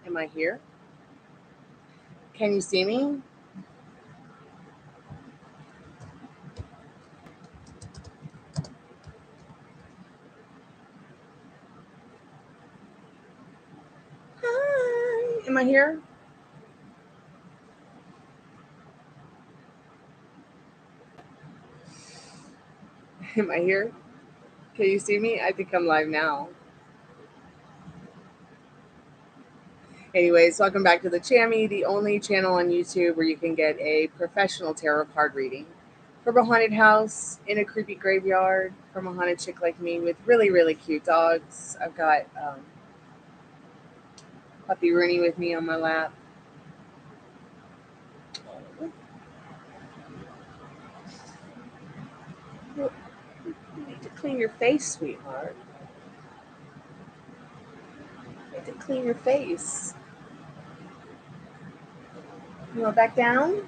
Am I here? Can you see me? Hi. Am I here? Am I here? Can you see me? I think I'm live now. Anyways, welcome back to the Chammy, the only channel on YouTube where you can get a professional tarot card reading from a haunted house, in a creepy graveyard, from a haunted chick like me with really, really cute dogs. I've got Puppy Rooney with me on my lap. You need to clean your face, sweetheart. You need to clean your face. You want back down?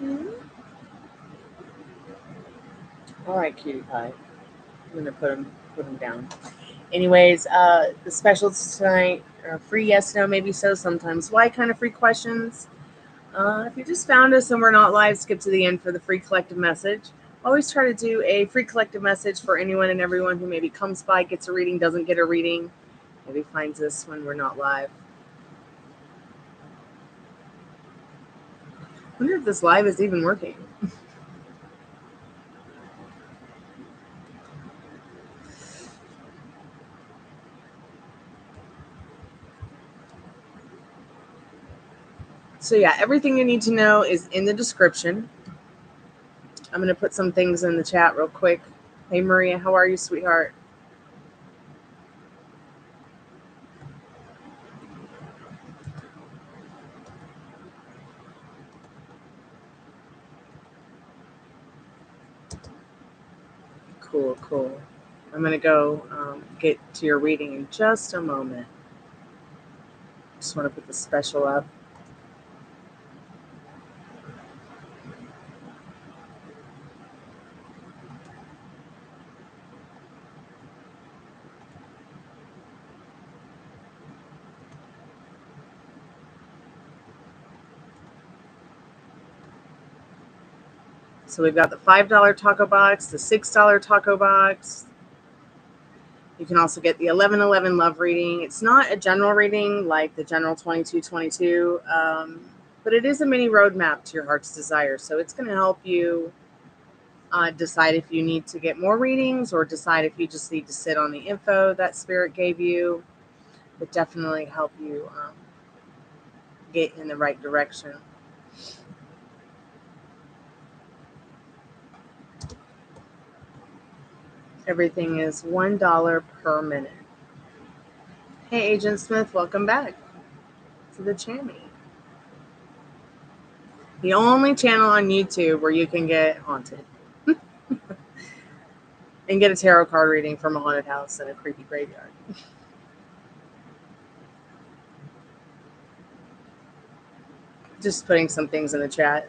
Mm-hmm. All right, cutie pie. I'm gonna put him down. Anyways, the specials tonight are free yes, no, maybe so, sometimes why kind of free questions. If you just found us and we're not live, skip to the end for the free collective message. Always try to do a free collective message for anyone and everyone who maybe comes by, gets a reading, doesn't get a reading, maybe finds us when we're not live. I wonder if this live is even working. So yeah, everything you need to know is in the description. I'm going to put some things in the chat real quick. Hey, Maria, how are you, sweetheart? Cool. I'm going to go get to your reading in just a moment. Just want to put the special up. So we've got the $5 taco box, the $6 taco box. You can also get the 11/11 love reading. It's not a general reading like the general 22/22, but it is a mini roadmap to your heart's desire. So it's going to help you decide if you need to get more readings or decide if you just need to sit on the info that Spirit gave you. It definitely help you get in the right direction. Everything is $1 per minute. Hey, Agent Smith, welcome back to the Chammy. The only channel on YouTube where you can get haunted and get a tarot card reading from a haunted house in a creepy graveyard. Just putting some things in the chat.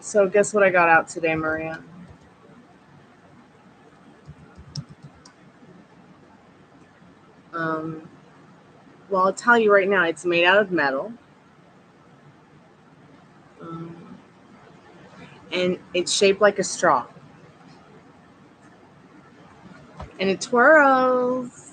So guess what I got out today, Maria? Well, I'll tell you right now, it's made out of metal. And it's shaped like a straw. And it twirls.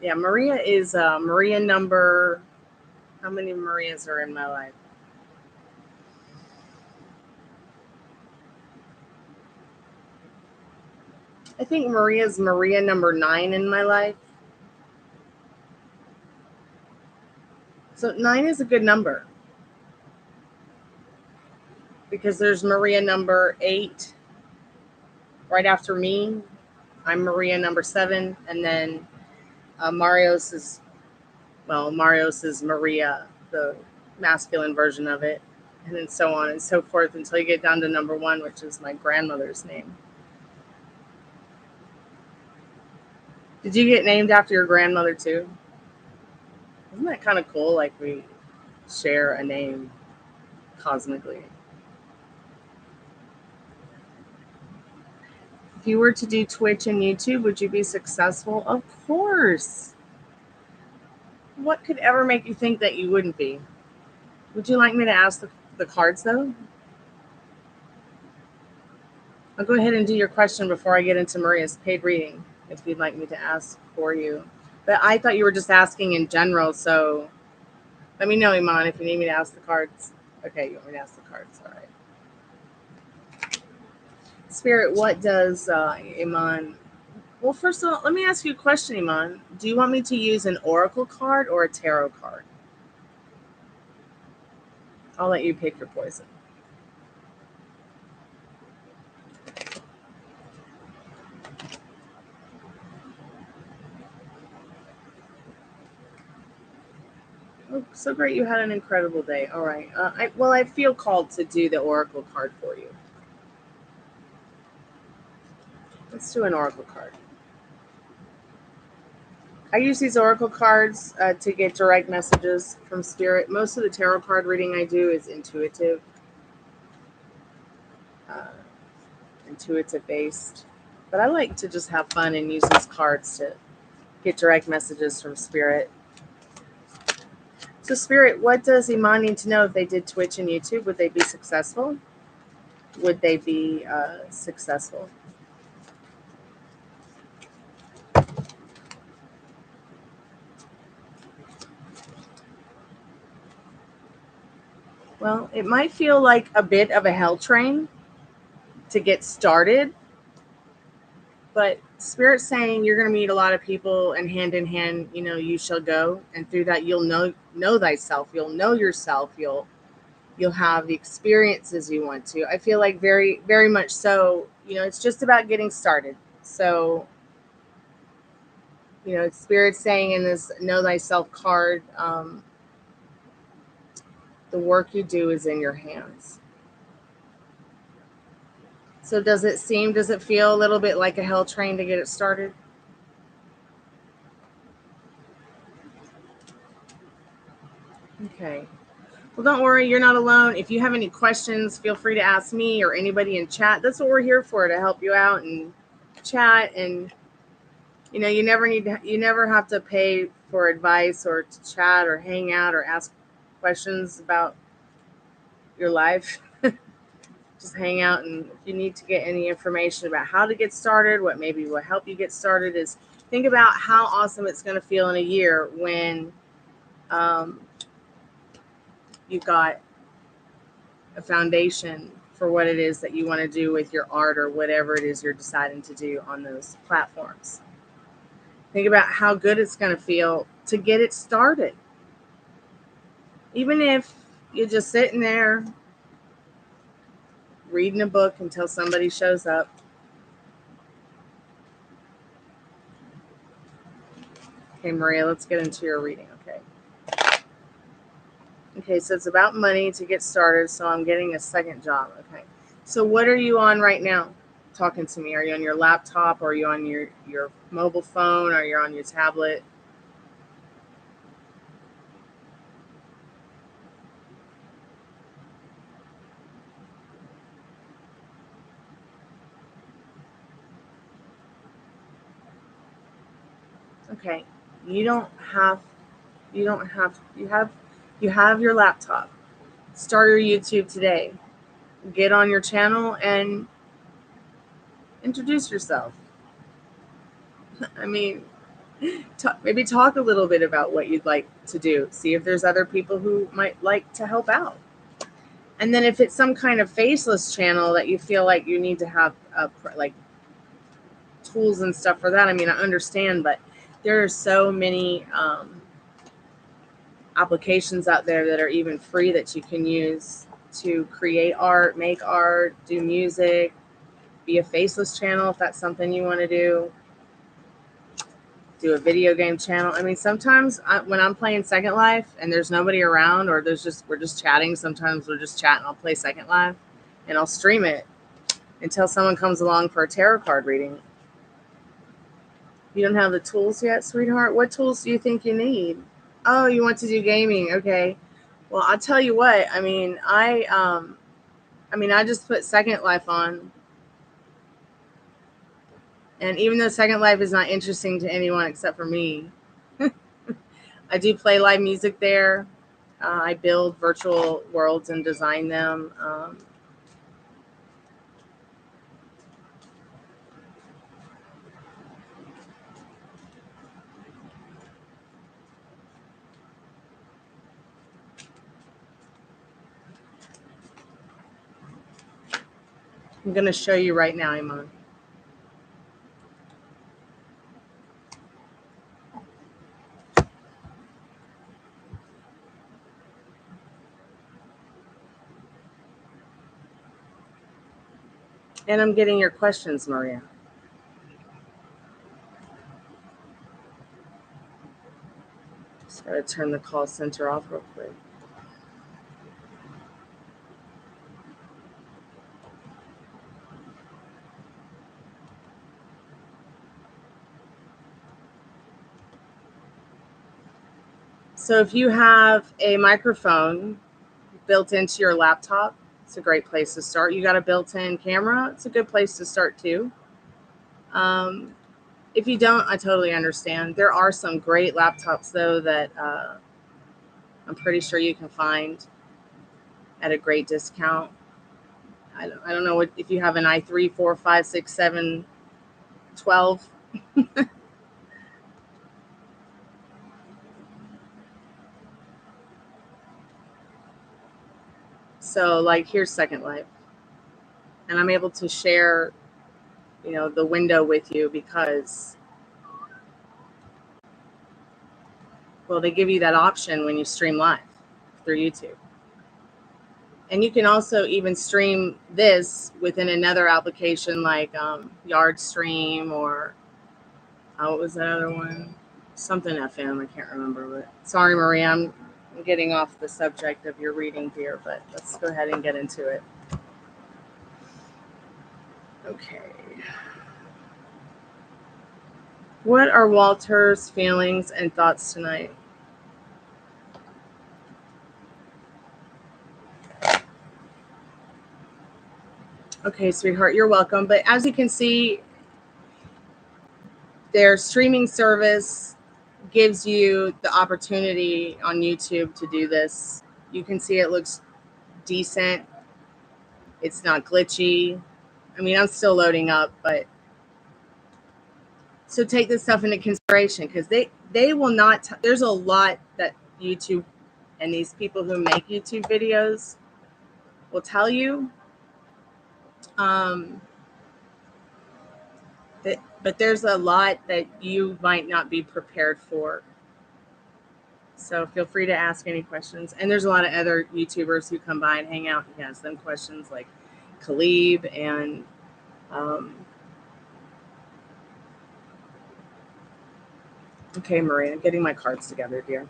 Yeah, Maria is Maria number. How many Marias are in my life? I think Maria's Maria number 9 in my life. So 9 is a good number. Because there's Maria number 8 right after me. I'm Maria number 7. And then Marios is Maria, the masculine version of it. And then so on and so forth until you get down to number 1, which is my grandmother's name. Did you get named after your grandmother too? Isn't that kind of cool? Like we share a name cosmically. If you were to do Twitch and YouTube, would you be successful? Of course. What could ever make you think that you wouldn't be? Would you like me to ask the cards though? I'll go ahead and do your question before I get into Maria's paid reading, if you'd like me to ask for you. But I thought you were just asking in general, so let me know, Iman, if you need me to ask the cards. Okay, you want me to ask the cards. All right. Spirit, what does Iman... Well, first of all, let me ask you a question, Iman. Do you want me to use an oracle card or a tarot card? I'll let you pick your poison. Oh, so great. You had an incredible day. All right. I feel called to do the oracle card for you. Let's do an oracle card. I use these oracle cards to get direct messages from Spirit. Most of the tarot card reading I do is intuitive based. But I like to just have fun and use these cards to get direct messages from Spirit. So Spirit, what does Iman need to know if they did Twitch and YouTube? Would they be successful? Would they be successful? Well, it might feel like a bit of a hell train to get started, but Spirit's saying you're going to meet a lot of people, and hand in hand, you shall go, and through that you'll know thyself, you'll know yourself, you'll have the experiences you want to. I feel like very, very much so. It's just about getting started. So, Spirit's saying in this Know Thyself card, the work you do is in your hands. So does it feel a little bit like a hell train to get it started? Okay. Well, don't worry, you're not alone. If you have any questions, feel free to ask me or anybody in chat. That's what we're here for, to help you out and chat. And you never have to pay for advice or to chat or hang out or ask questions about your life. Just hang out, and if you need to get any information about how to get started, what maybe will help you get started, is think about how awesome it's going to feel in a year when you've got a foundation for what it is that you want to do with your art or whatever it is you're deciding to do on those platforms. Think about how good it's going to feel to get it started. Even if you're just sitting there reading a book until somebody shows up. Okay, Maria, let's get into your reading, okay? Okay, so it's about money to get started, so I'm getting a second job, okay? So what are you on right now talking to me? Are you on your laptop, or are you on your mobile phone, or you're on your tablet? Okay. You have your laptop. Start your YouTube today. Get on your channel and introduce yourself. I mean, maybe talk a little bit about what you'd like to do. See if there's other people who might like to help out. And then if it's some kind of faceless channel that you feel like you need to have like tools and stuff for that, I mean, I understand, but there are so many applications out there that are even free that you can use to create art, make art, do music, be a faceless channel if that's something you want to do a video game channel. I mean, sometimes when I'm playing Second Life and there's nobody around, or we're just chatting, sometimes we're just chatting, I'll play Second Life and I'll stream it until someone comes along for a tarot card reading. You don't have the tools yet, sweetheart? What tools do you think you need? Oh, you want to do gaming? Okay. Well, I'll tell you what. I mean, I just put Second Life on, and even though Second Life is not interesting to anyone except for me, I do play live music there. I build virtual worlds and design them. I'm going to show you right now, Iman. And I'm getting your questions, Maria. Just got to turn the call center off real quick. So if you have a microphone built into your laptop, it's a great place to start. You got a built-in camera, it's a good place to start too. If you don't, I totally understand. There are some great laptops though that I'm pretty sure you can find at a great discount. I don't know if you have an i3, 4, 5, 6, 7, 12. So like here's Second Life. And I'm able to share, the window with you because, well, they give you that option when you stream live through YouTube. And you can also even stream this within another application like Yardstream or what was that other one? Something FM, I can't remember. But sorry, Maria, I'm getting off the subject of your reading here, but let's go ahead and get into it. Okay. What are Walter's feelings and thoughts tonight? Okay, sweetheart, you're welcome. But as you can see, their streaming service gives you the opportunity on YouTube to do this. You can see it looks decent. It's not glitchy. I mean, I'm still loading up, but so take this stuff into consideration because they will not. There's a lot that YouTube and these people who make YouTube videos will tell you. But there's a lot that you might not be prepared for. So feel free to ask any questions. And there's a lot of other YouTubers who come by and hang out and ask them questions like Khalib and okay, Maria, I'm getting my cards together, dear.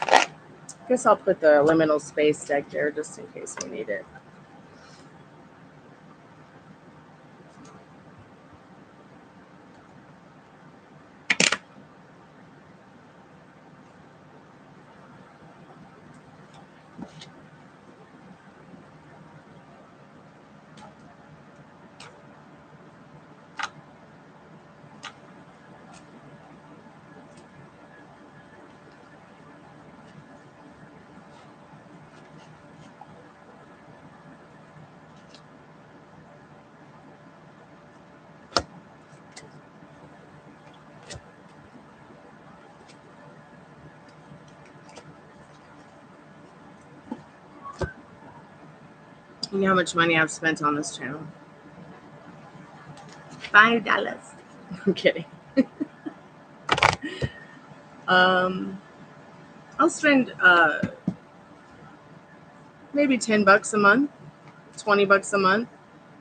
I guess I'll put the liminal space deck there just in case we need it. You know how much money I've spent on this channel? $5. I'm kidding. I'll spend maybe $10 a month, $20 a month,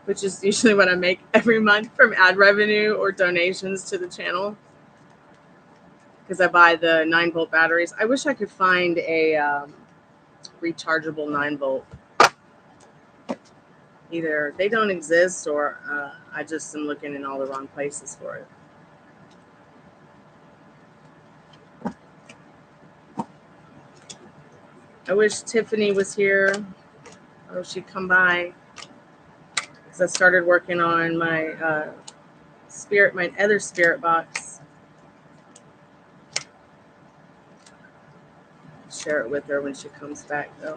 which is usually what I make every month from ad revenue or donations to the channel, because I buy the 9-volt batteries. I wish I could find a rechargeable 9-volt. Either they don't exist, or I just am looking in all the wrong places for it. I wish Tiffany was here. I wish she'd come by, because I started working on my my other spirit box. Share it with her when she comes back, though.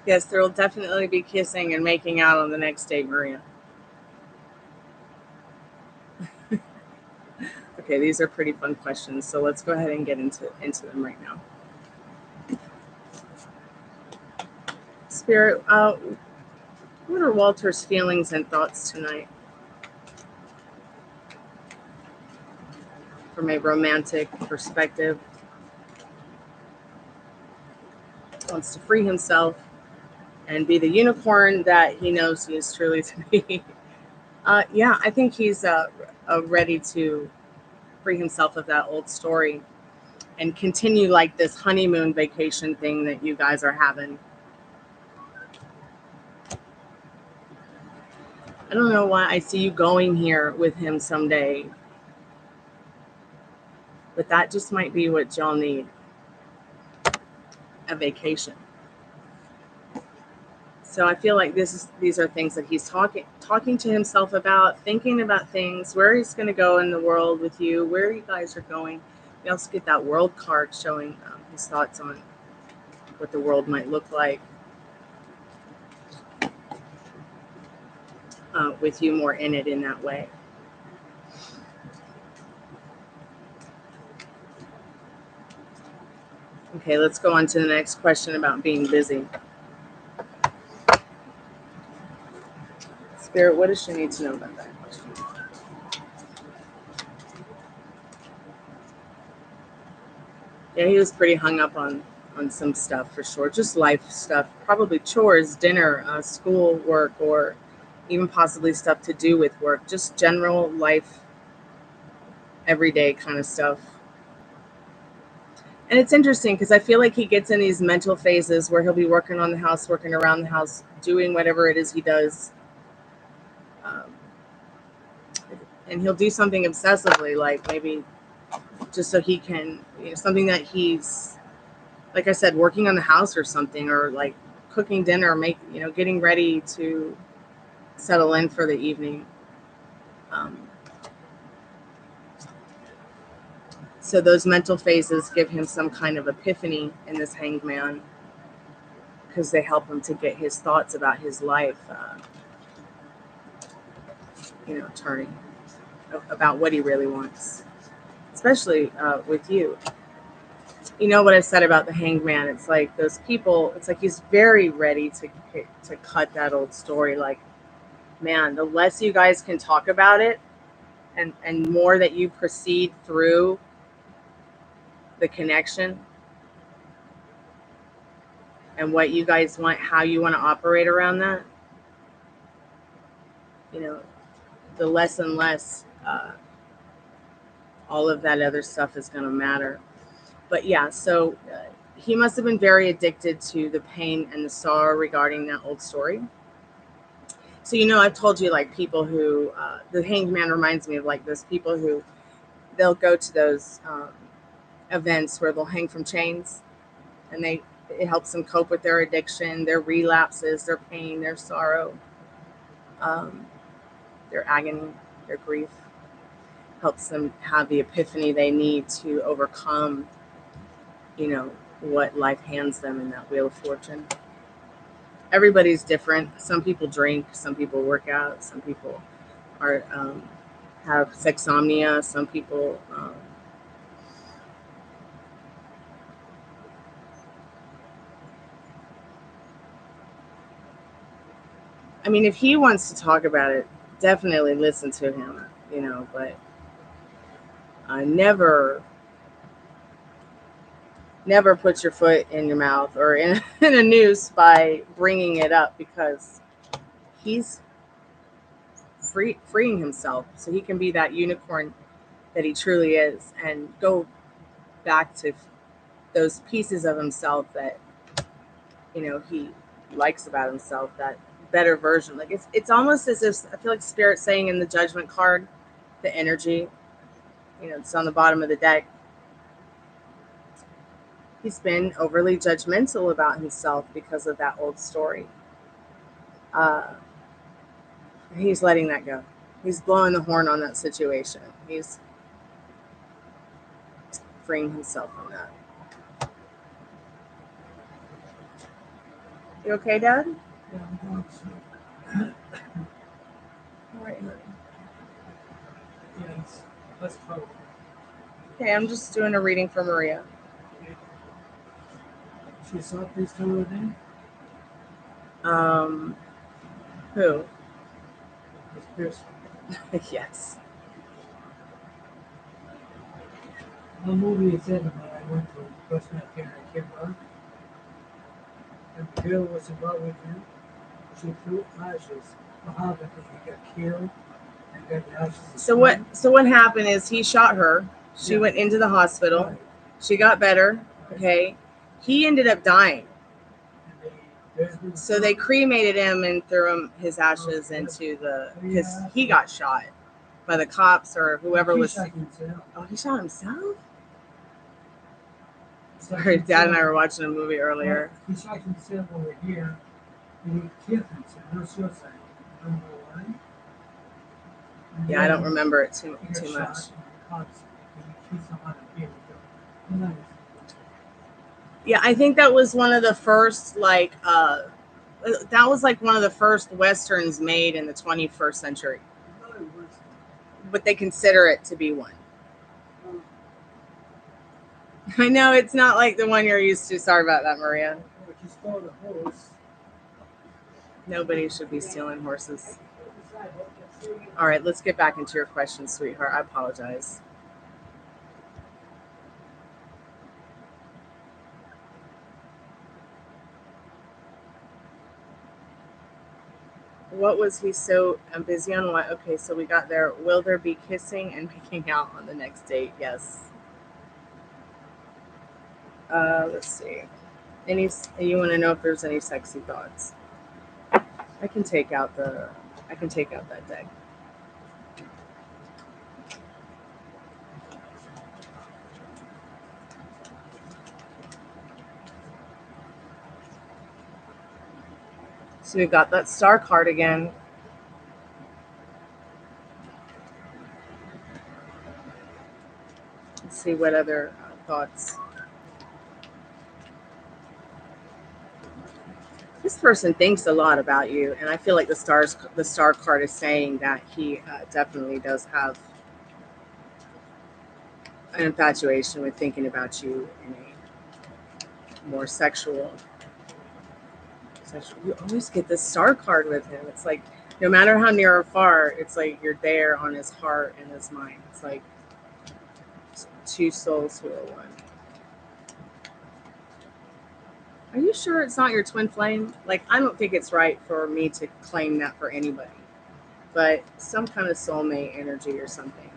Yes, there will definitely be kissing and making out on the next date, Maria. Okay, these are pretty fun questions, so let's go ahead and get into them right now. Spirit, what are Walter's feelings and thoughts tonight from a romantic perspective? Wants to free himself and be the unicorn that he knows he is truly to be. Yeah, I think he's ready to free himself of that old story and continue like this honeymoon vacation thing that you guys are having. I don't know why I see you going here with him someday, but that just might be what y'all need, a vacation. So I feel like these are things that he's talking to himself about, thinking about things, where he's going to go in the world with you, where you guys are going. We also get that world card showing his thoughts on what the world might look like with you more in it in that way. Okay, let's go on to the next question about being busy. Spirit, what does she need to know about that question? Yeah, he was pretty hung up on some stuff for sure. Just life stuff, probably chores, dinner, school work, or even possibly stuff to do with work. Just general life, everyday kind of stuff. And it's interesting because I feel like he gets in these mental phases where he'll be working on the house, working around the house, doing whatever it is he does. And he'll do something obsessively, like maybe just so he can, something that he's, like I said, working on the house or something, or like cooking dinner, getting ready to settle in for the evening. So those mental phases give him some kind of epiphany in this Hanged Man, because they help him to get his thoughts about his life, turning about what he really wants, especially with you. You know what I said about the Hanged Man? It's like those people, it's like he's very ready to cut that old story. Like, man, the less you guys can talk about it and more that you proceed through the connection and what you guys want, how you want to operate around that, the less and less all of that other stuff is going to matter. But yeah, so he must have been very addicted to the pain and the sorrow regarding that old story. So, I've told you, like, people who, the Hanged Man reminds me of, like, those people who, they'll go to those events where they'll hang from chains, and it helps them cope with their addiction, their relapses, their pain, their sorrow, their agony, their grief. Helps them have the epiphany they need to overcome, what life hands them in that wheel of fortune. Everybody's different. Some people drink, some people work out, some people are have sexomnia, some people I mean, if he wants to talk about it, definitely listen to him, but never put your foot in your mouth or in a noose by bringing it up, because he's freeing himself so he can be that unicorn that he truly is, and go back to those pieces of himself that he likes about himself, that better version. Like, it's almost as if I feel like Spirit saying in the Judgment card, the energy, it's on the bottom of the deck. He's been overly judgmental about himself because of that old story. He's letting that go. He's blowing the horn on that situation. He's freeing himself from that. You okay, Dad? Yeah, I'm going to. All right, honey. Yes, let's hope. Okay, I'm just doing a reading for Maria. Okay. She saw this already? Who? This person. Yes. The movie is in when I went to the person that came back. And the girl was in love with him. She threw ashes. What happened? He got killed and got the ashes. So what happened is he shot her. She went into the hospital. Right. She got better. Okay. He ended up dying. So they cremated him and threw his ashes into because he got shot by the cops or whoever was. Shot himself. Oh, he shot himself? Sorry, Dad and I were watching a movie earlier. He shot himself over here, and he killed himself. No suicide. I don't know why. Yeah, I don't remember it too much. Yeah, I think that was one of the first, like, that was like one of the first Westerns made in the 21st century. But they consider it to be one. I know, it's not like the one you're used to. Sorry about that, Maria. He stole the horse. Nobody should be stealing horses. All right, let's get back into your question, sweetheart. I apologize. What was he so busy on? What? Okay, so we got there. Will there be kissing and making out on the next date? Yes. Let's see. You want to know if there's any sexy thoughts? I can take out that deck. So we've got that star card again. Let's see what other thoughts. This person thinks a lot about you, and I feel like the star card is saying that he definitely does have an infatuation with thinking about you in a more sexual. You always get this star card with him. It's like, no matter how near or far, it's like you're there on his heart and his mind. It's like two souls who are one. Are you sure it's not your twin flame? Like, I don't think it's right for me to claim that for anybody, but some kind of soulmate energy or something.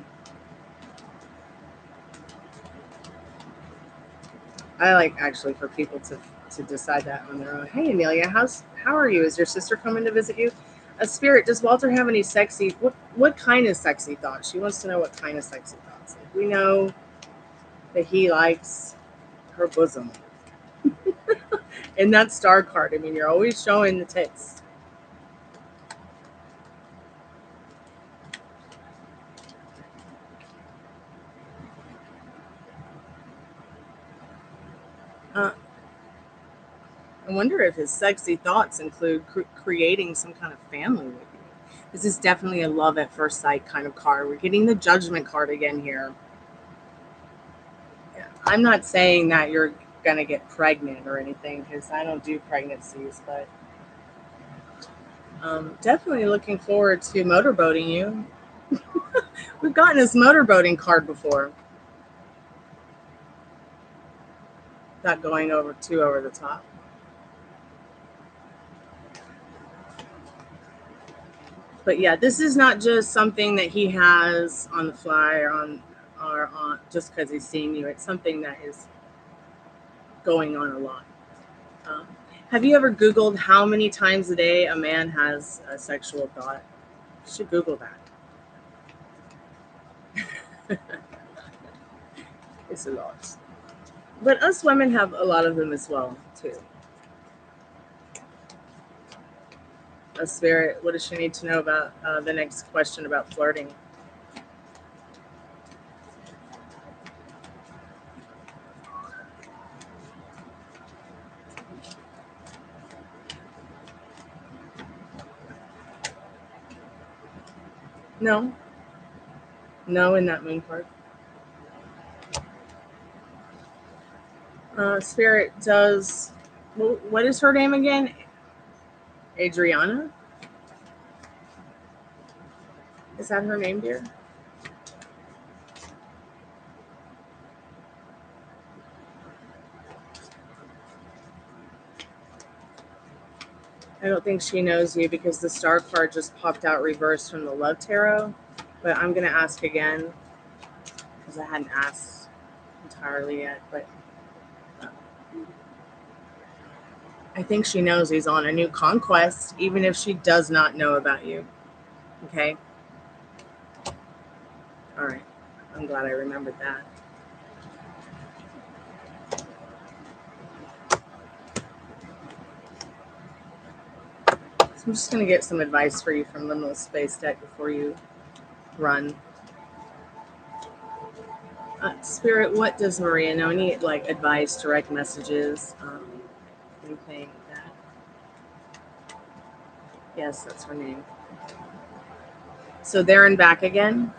I like actually for people to decide that on their own. Hey, Amelia, how are you? Is your sister coming to visit you? Spirit, does Walter have any sexy, what kind of sexy thoughts? She wants to know what kind of sexy thoughts. Like, we know that he likes her bosom. In that star card, I mean, you're always showing the tits. I wonder if his sexy thoughts include creating some kind of family with you. This is definitely a love at first sight kind of card. We're getting the Judgment card again here. Yeah. I'm not saying that you're going to get pregnant or anything, because I don't do pregnancies, but definitely looking forward to motorboating you. We've gotten this motorboating card before. Not going too over the top. But yeah, this is not just something that he has on the fly or on just because he's seeing you. It's something that is going on a lot. Have you ever Googled how many times a day a man has a sexual thought? You should Google that. It's a lot. But us women have a lot of them as well, too. A Spirit, what does she need to know about the next question about flirting? No. No in that moon card. Spirit does... What is her name again? Adriana? Is that her name, dear? I don't think she knows you because the star card just popped out reversed from the Love Tarot. But I'm going to ask again because I hadn't asked entirely yet. But I think she knows he's on a new conquest, even if she does not know about you. Okay? All right. I'm glad I remembered that. So I'm just going to get some advice for you from Limitless Space deck before you run. Spirit, what does Maria know? Any advice, direct messages, anything that? Yes, that's her name. So there and back again.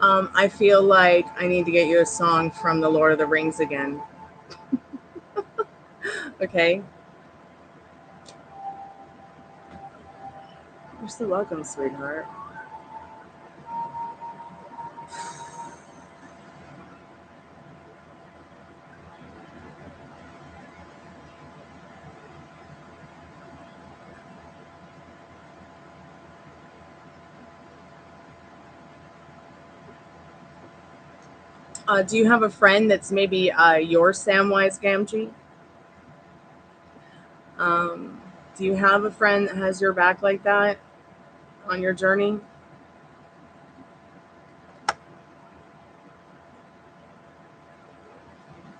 I feel like I need to get you a song from the Lord of the Rings again. Okay. You're so welcome, sweetheart. Do you have a friend that's maybe your Samwise Gamgee? Do you have a friend that has your back like that on your journey?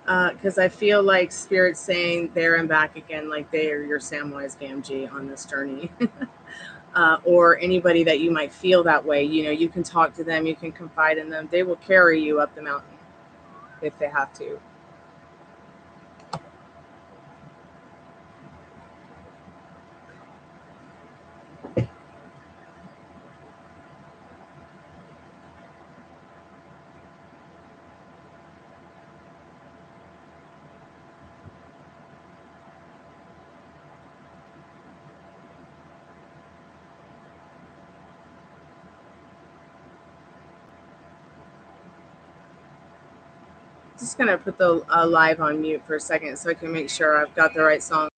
Because I feel like Spirit's saying there and back again, like they are your Samwise Gamgee on this journey. Or anybody that you might feel that way. You know, you can talk to them, you can confide in them. They will carry you up the mountain if they have to. Just gonna put the live on mute for a second so I can make sure I've got the right song.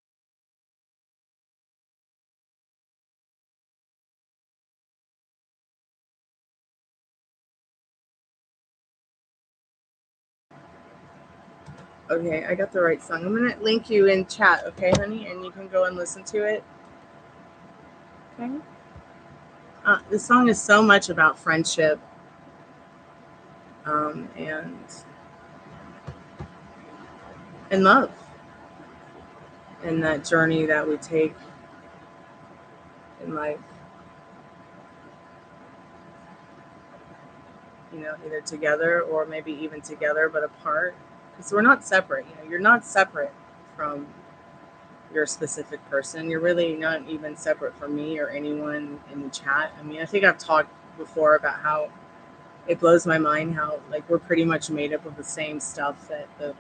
Okay, I got the right song. I'm gonna link you in chat, okay, honey, and you can go and listen to it. Okay. This song is so much about friendship, and love, and that journey that we take in life. You know, either together or maybe even together but apart. Because we're not separate. You know, you're not separate from your specific person. You're really not even separate from me or anyone in the chat. I mean, I think I've talked before about how it blows my mind how like we're pretty much made up of the same stuff that the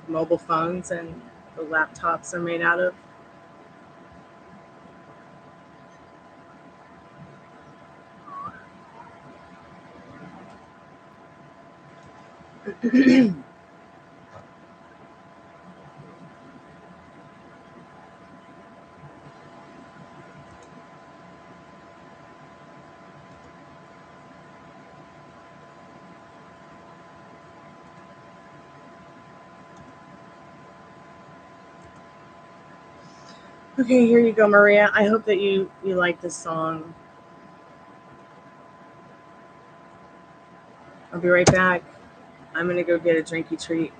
mobile phones and the laptops are made out of. Okay, here you go, Maria. I hope that you like this song. I'll be right back. I'm going to go get a drinky treat.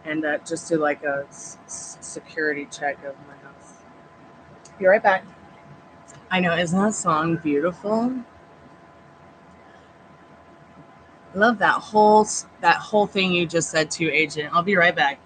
And just do like a security check of my house. Be right back. I know, isn't that song beautiful? I love that whole thing you just said to Agent. I'll be right back.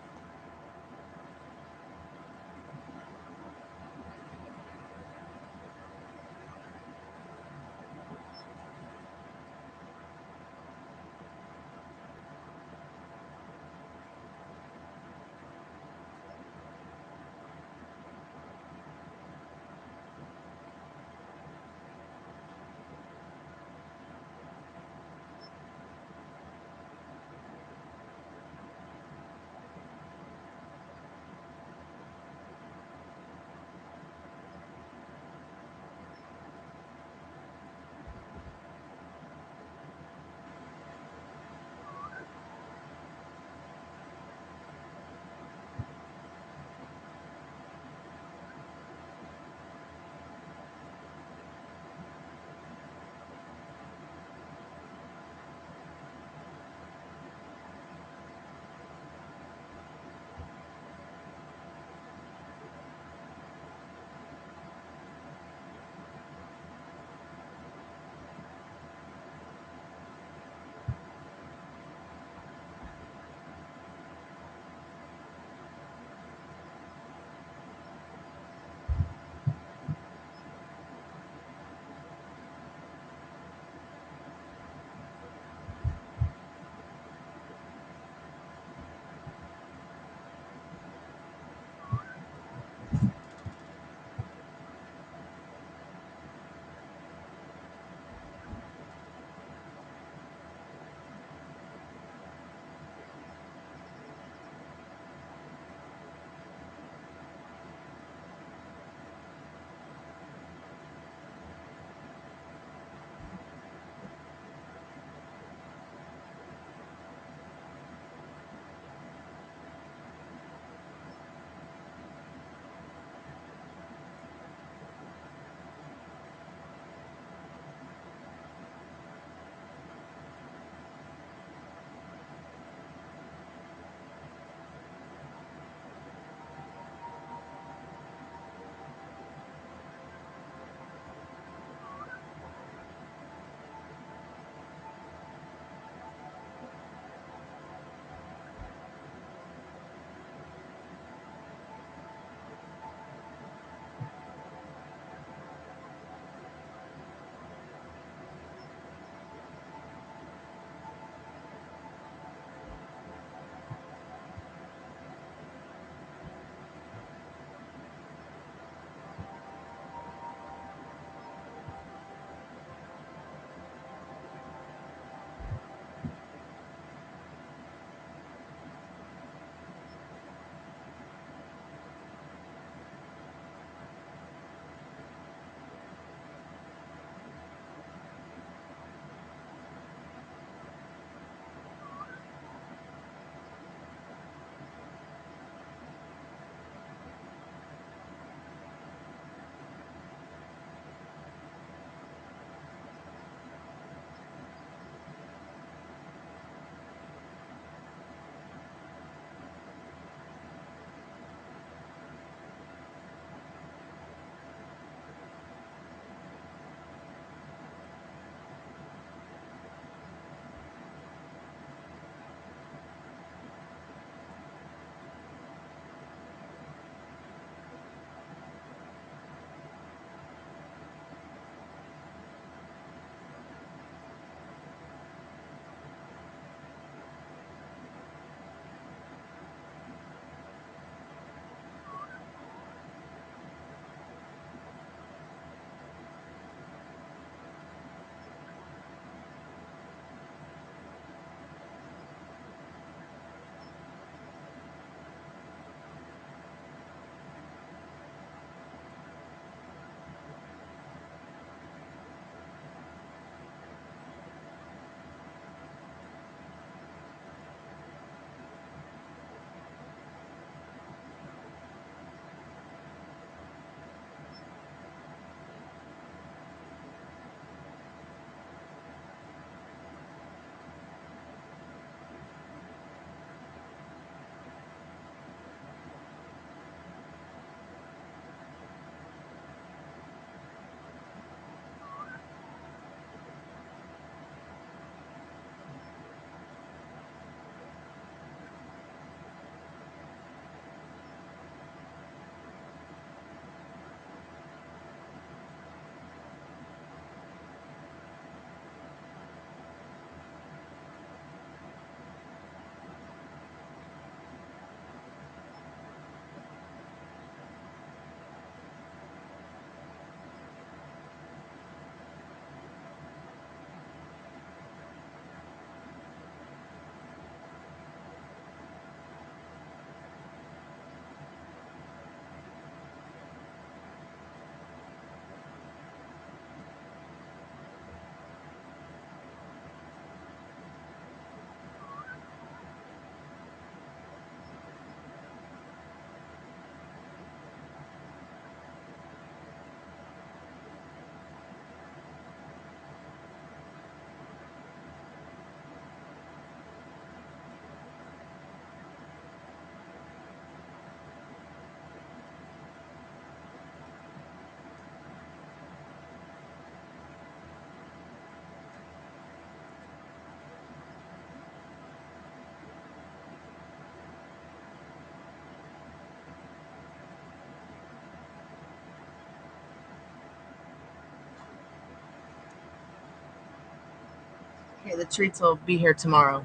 Okay, the treats will be here tomorrow.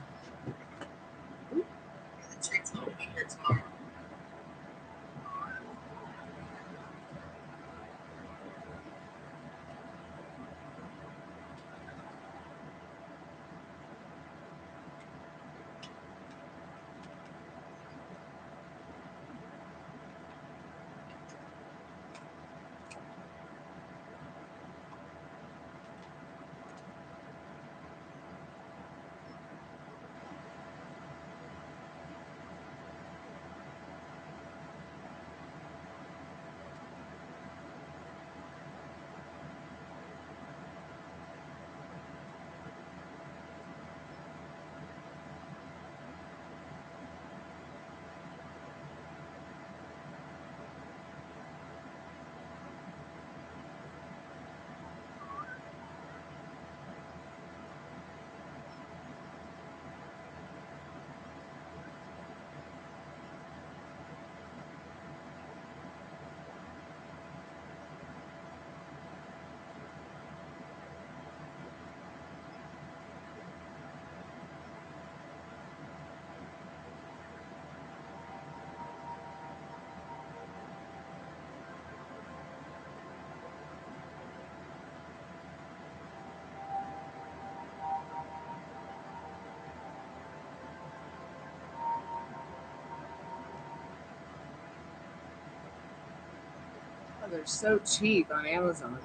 Oh, they're so cheap on Amazon.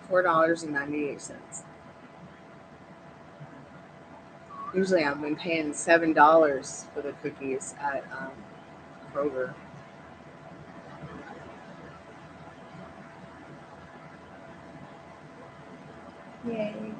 $4.98. Usually I've been paying $7 for the cookies at Kroger. Yay.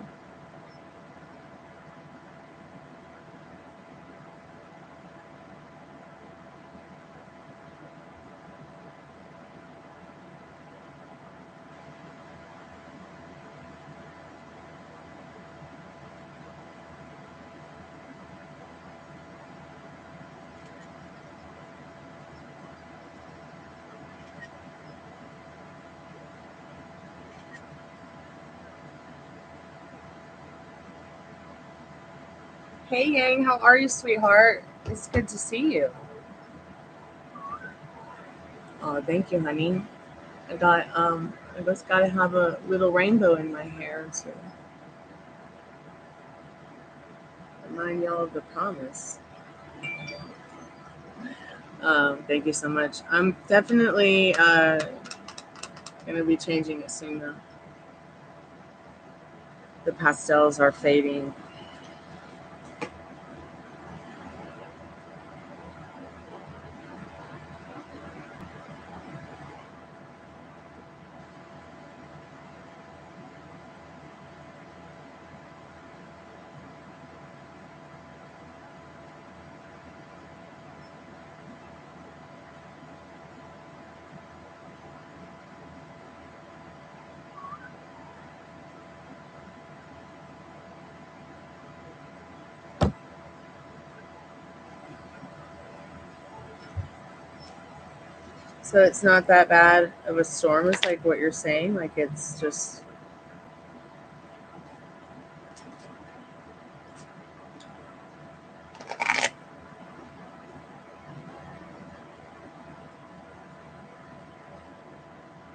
Hey Yang, how are you, sweetheart? It's good to see you. Oh, thank you, honey. I just gotta have a little rainbow in my hair to remind y'all of the promise. Thank you so much. I'm definitely gonna be changing it soon though. The pastels are fading. So it's not that bad of a storm, is like what you're saying? Like it's just...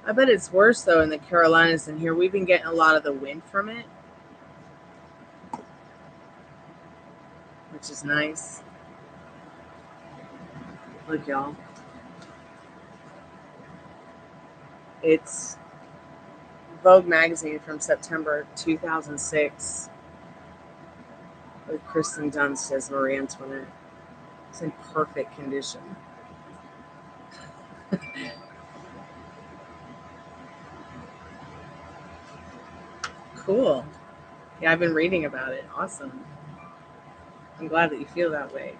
I bet it's worse though in the Carolinas than here. We've been getting a lot of the wind from it, which is nice. Look, y'all. It's Vogue magazine from September 2006 with Kristen Dunst as Marie Antoinette. It's in perfect condition. Cool. Yeah, I've been reading about it. Awesome. I'm glad that you feel that way.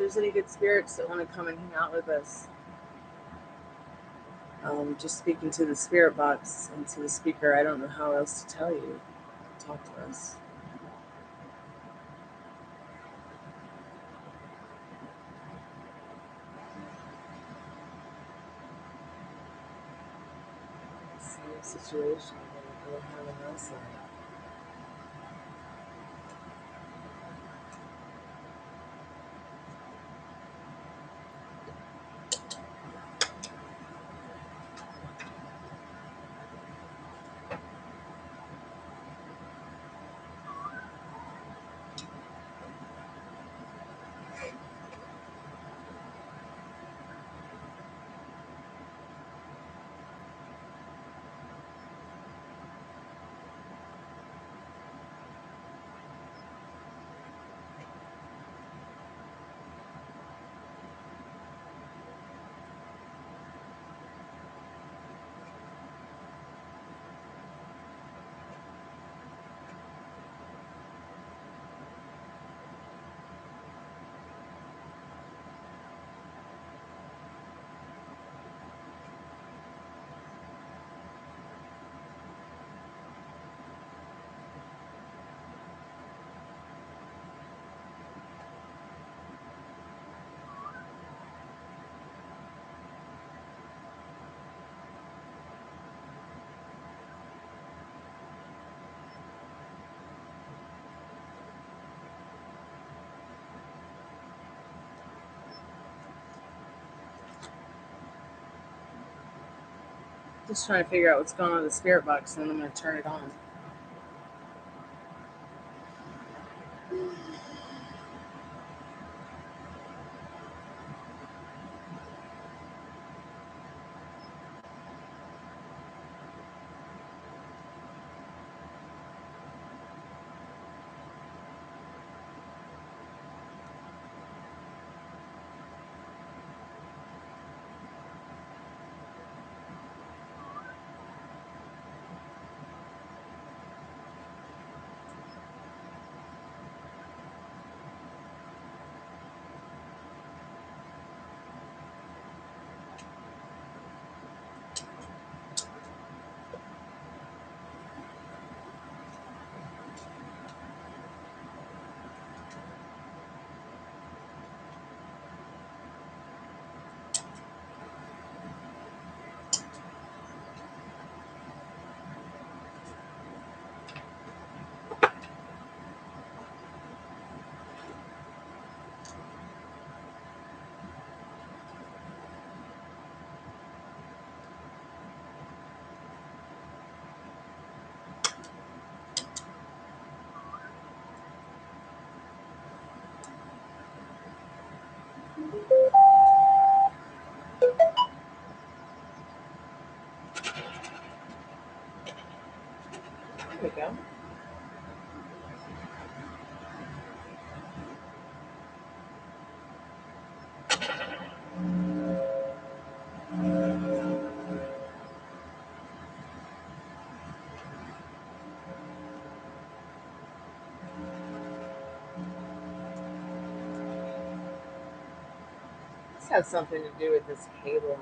there's any good spirits that want to come and hang out with us. Just speaking to the spirit box and to the speaker, I don't know how else to tell you. Talk to us. Same situation. We're having us. Just trying to figure out what's going on with the spirit box, and then I'm going to turn it on. There we go. This has something to do with this cable.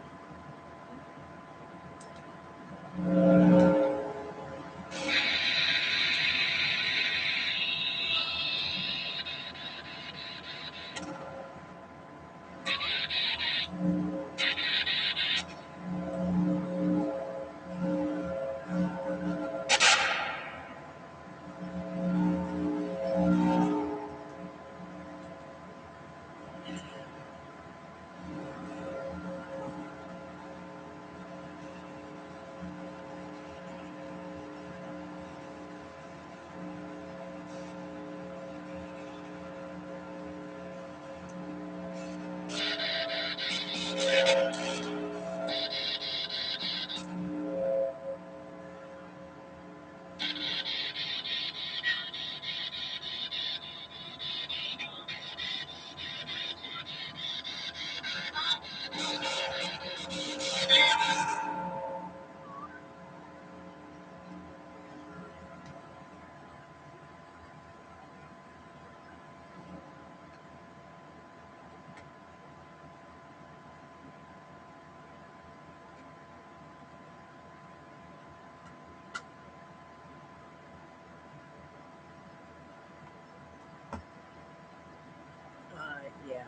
Yeah,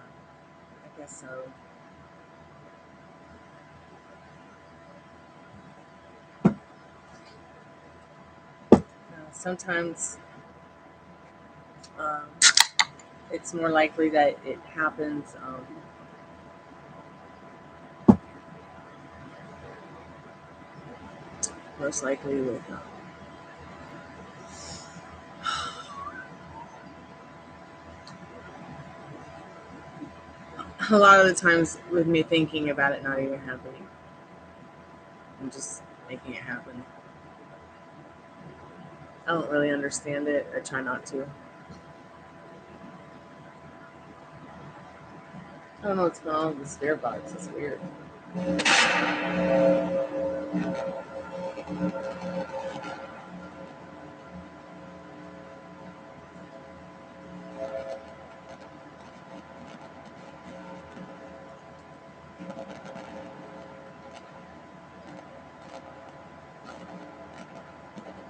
I guess so. Sometimes um, it's more likely that it happens most likely with a lot of the times with me thinking about it not even happening. I'm just making it happen. I don't really understand it. I try not to. I don't know what's going on with the spirit box. It's weird.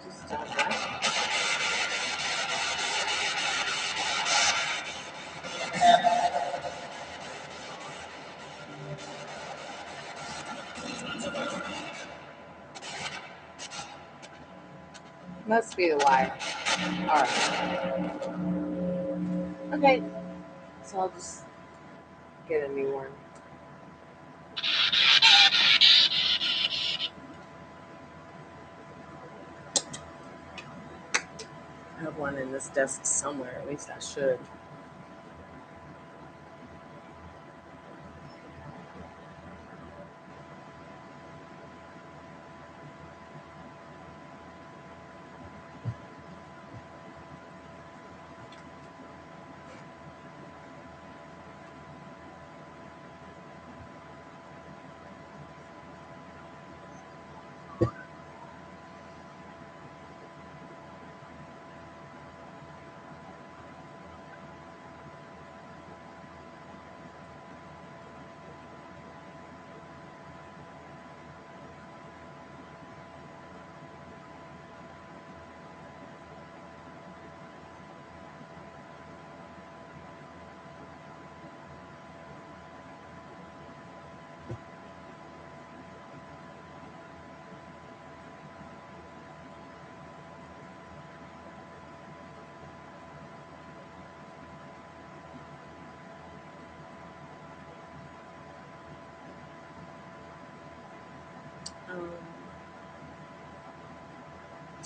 Just stop that. Must be the wire. Alright. Okay. So I'll just get a new one. I have one in this desk somewhere. At least I should.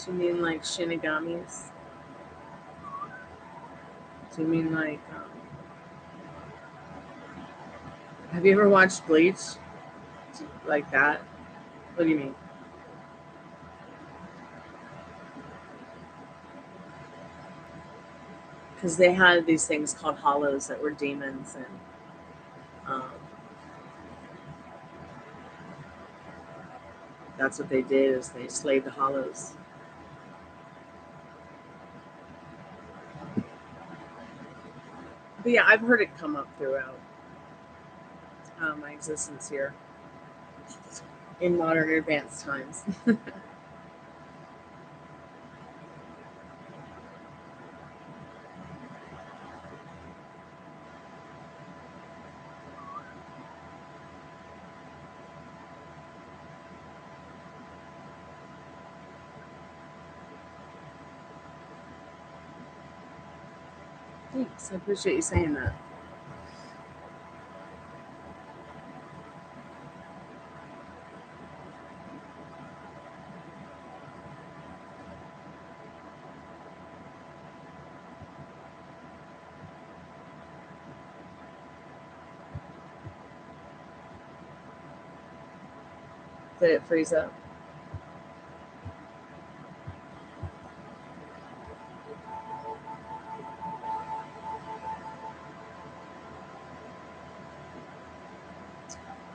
Do you mean like shinigamis? Do you mean like have you ever watched Bleach? Like that? What do you mean? Because they had these things called hollows that were demons, and that's what they did, is they slayed the hollows. But yeah, I've heard it come up throughout my existence here in modern advanced times. Thanks. I appreciate you saying that. Did it freeze up?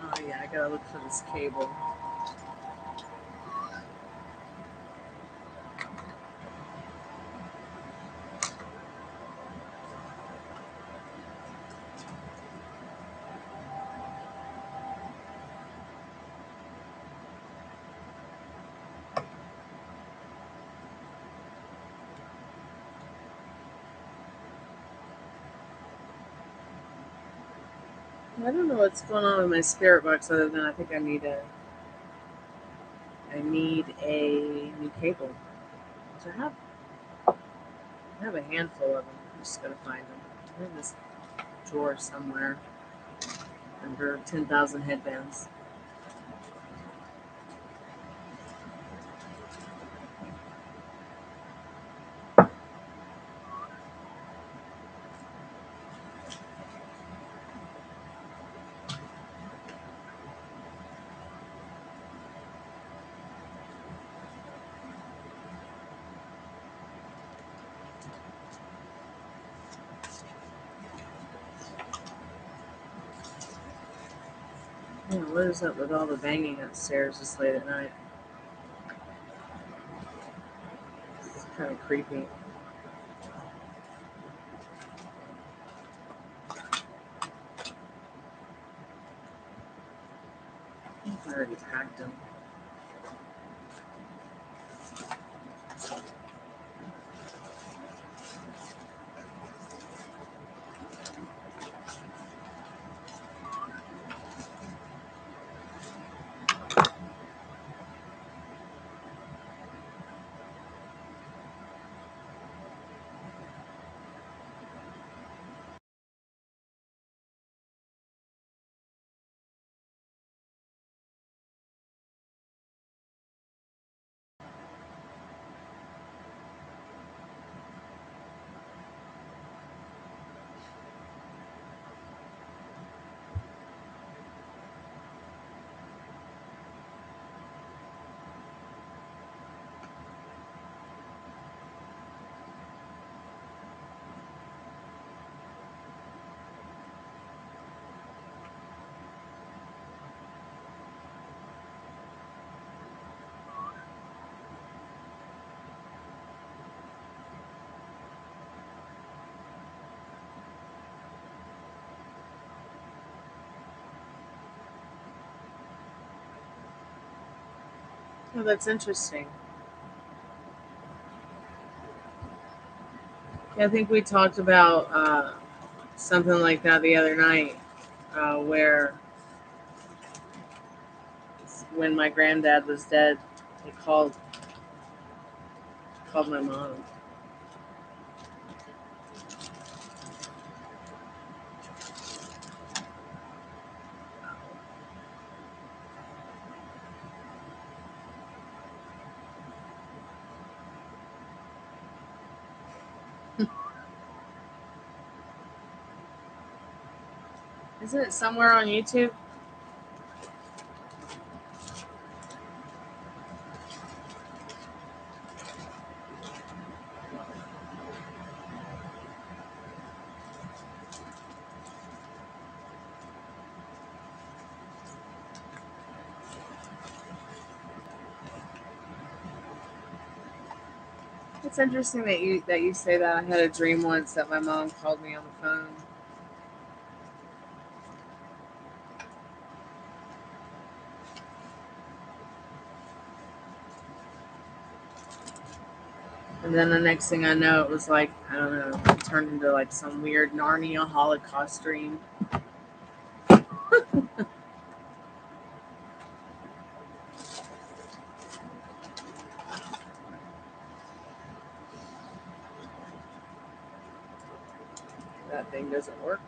Oh yeah, I gotta look for this cable. I don't know what's going on with my spirit box other than I think I need a new cable. Which I have a handful of them. I'm just gonna find them. They're in this drawer somewhere under 10,000 headbands. Yeah, what is up with all the banging upstairs this late at night? It's kind of creepy. I already packed them. Oh, that's interesting. Yeah, I think we talked about something like that the other night, where when my granddad was dead, they called my mom. Isn't it somewhere on YouTube? It's interesting that you say that. I had a dream once that my mom called me on the phone. And then the next thing I know, it was like, I don't know, it turned into like some weird Narnia Holocaust dream. That thing doesn't work.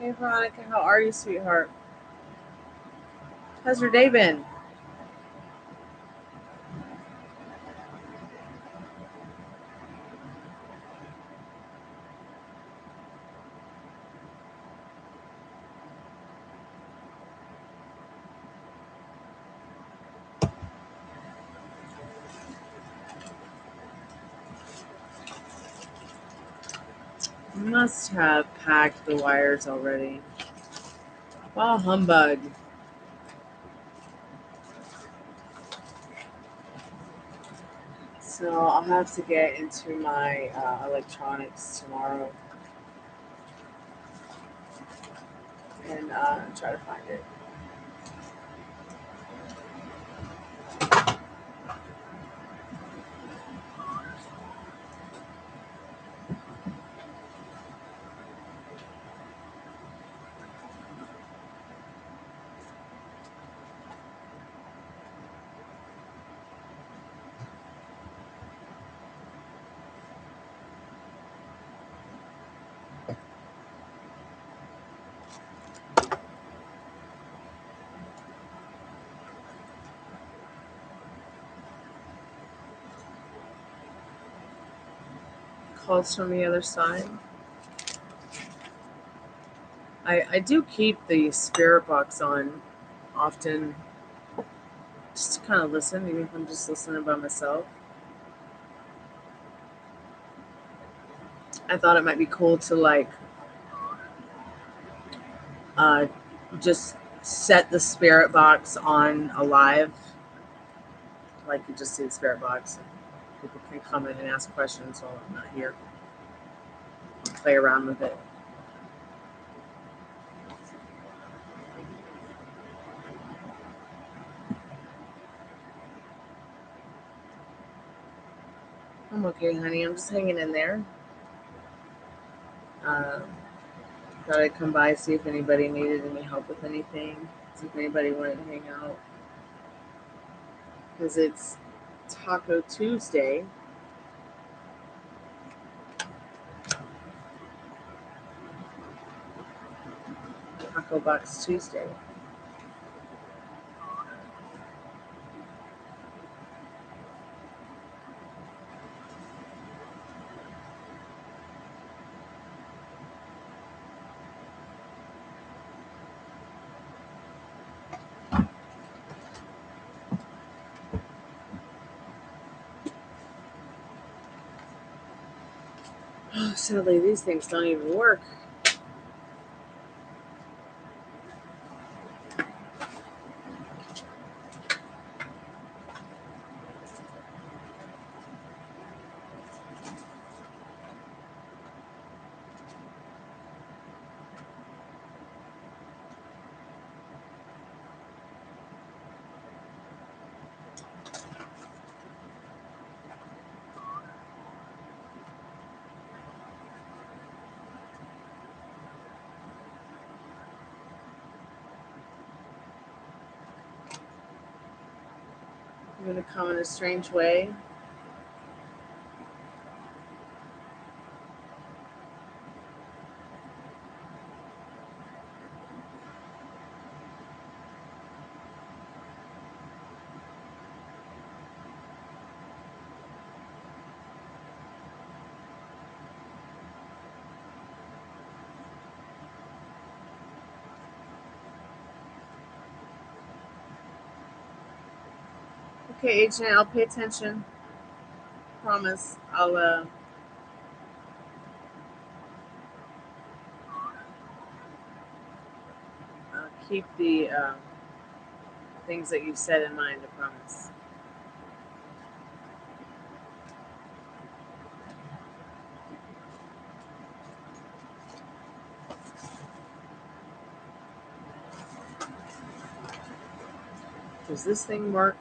Hey, Veronica, how are you, sweetheart? How's your day been? Must have packed the wires already. Wow, humbug. So I'll have to get into my electronics tomorrow and try to find it. Calls from the other side. I do keep the spirit box on often just to kind of listen, even if I'm just listening by myself. I thought it might be cool to like uh, just set the spirit box on a live, like you just see the spirit box and people can come in and ask questions while I'm not here. Play around with it. I'm okay, honey. I'm just hanging in there. Um, Thought I'd come by, see if anybody needed any help with anything, see if anybody wanted to hang out. Because it's Taco Tuesday. TACOBOX Tuesday. Oh, sadly, these things don't even work. I'm going to come in a strange way. Okay, Agent, I'll pay attention. Promise. I'll keep the things that you said in mind, I promise. Does this thing work?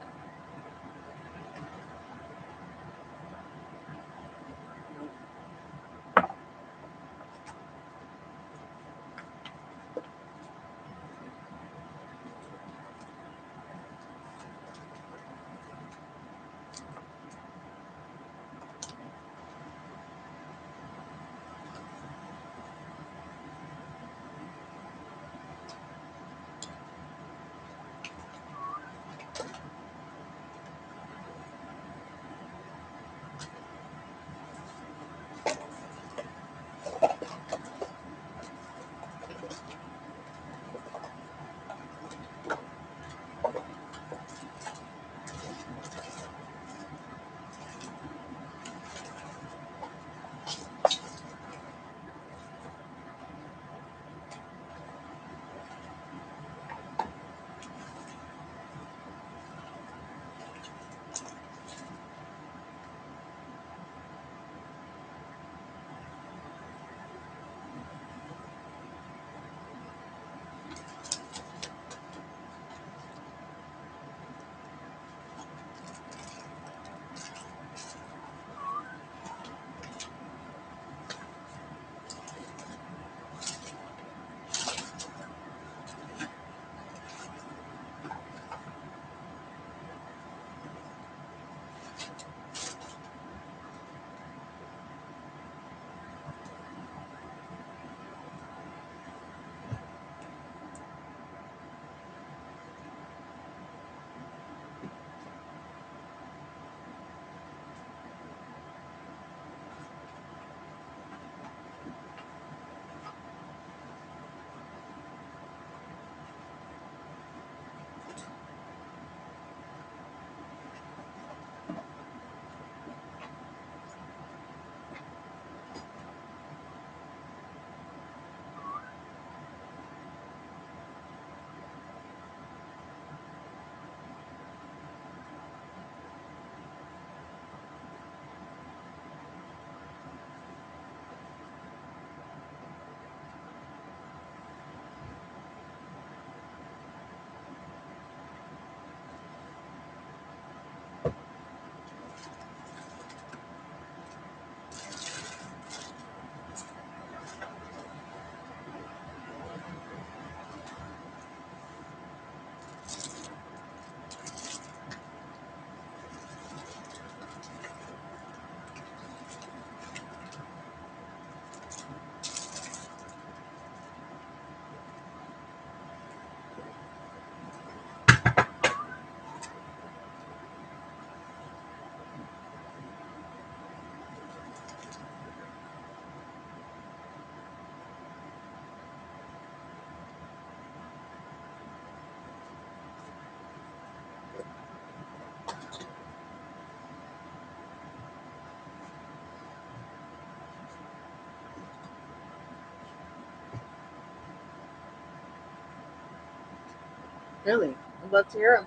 Really? I'd love to hear them.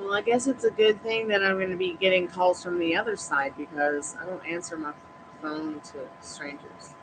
Well, I guess it's a good thing that I'm going to be getting calls from the other side because I don't answer my phone to strangers.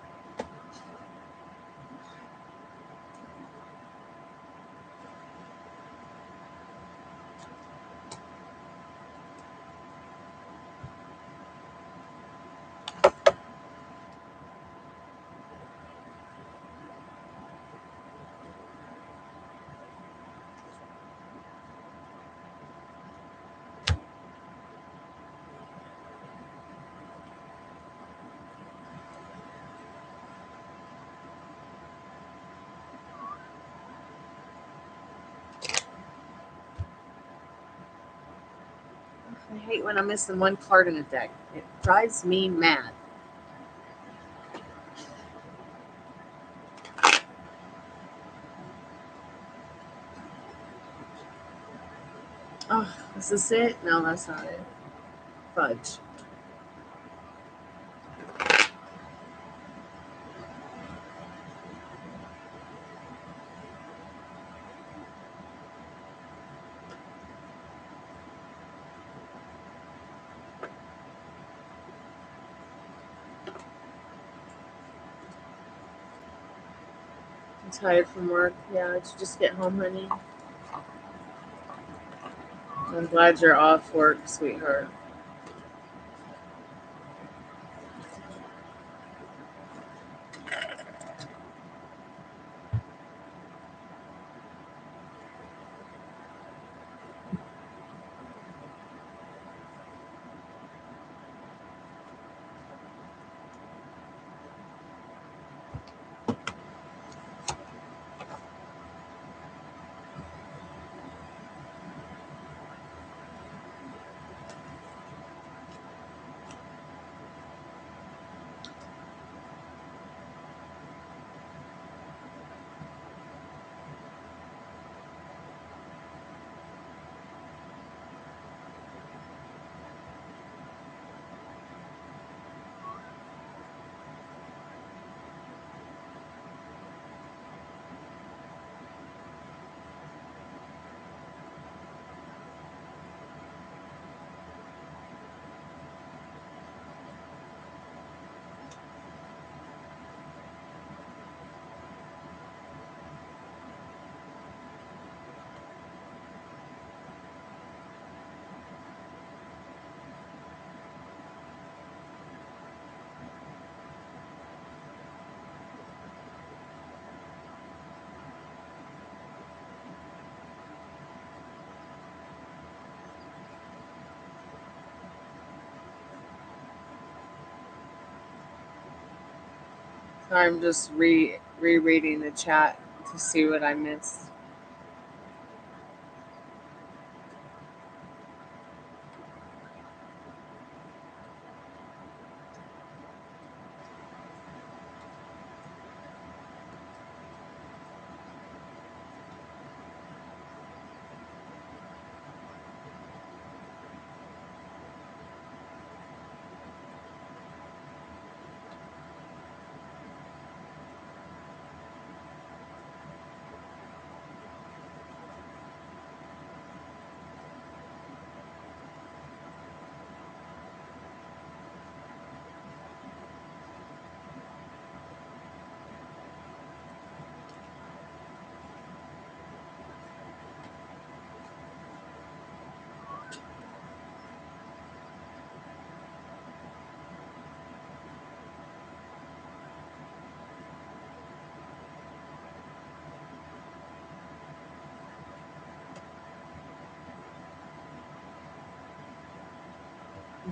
I hate when I'm missing one card in a deck. It drives me mad. Oh, is this it? No, that's not it. Fudge. I'm tired from work. Yeah, did you just get home, honey? I'm glad you're off work, sweetheart. Sorry, I'm just rereading the chat to see what I missed.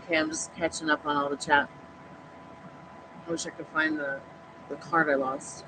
Okay, I'm just catching up on all the chat. I wish I could find the card I lost.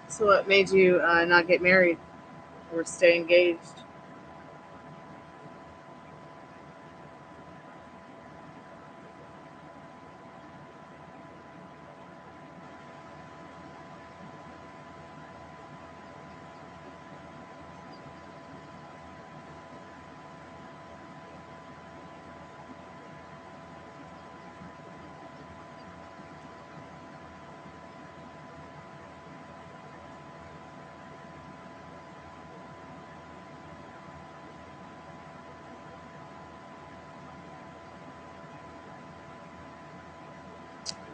So what made you not get married or stay engaged?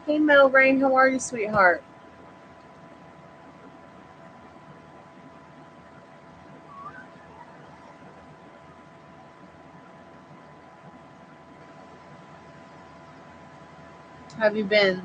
Hey, Metal Rain, how are you, sweetheart? How have you been?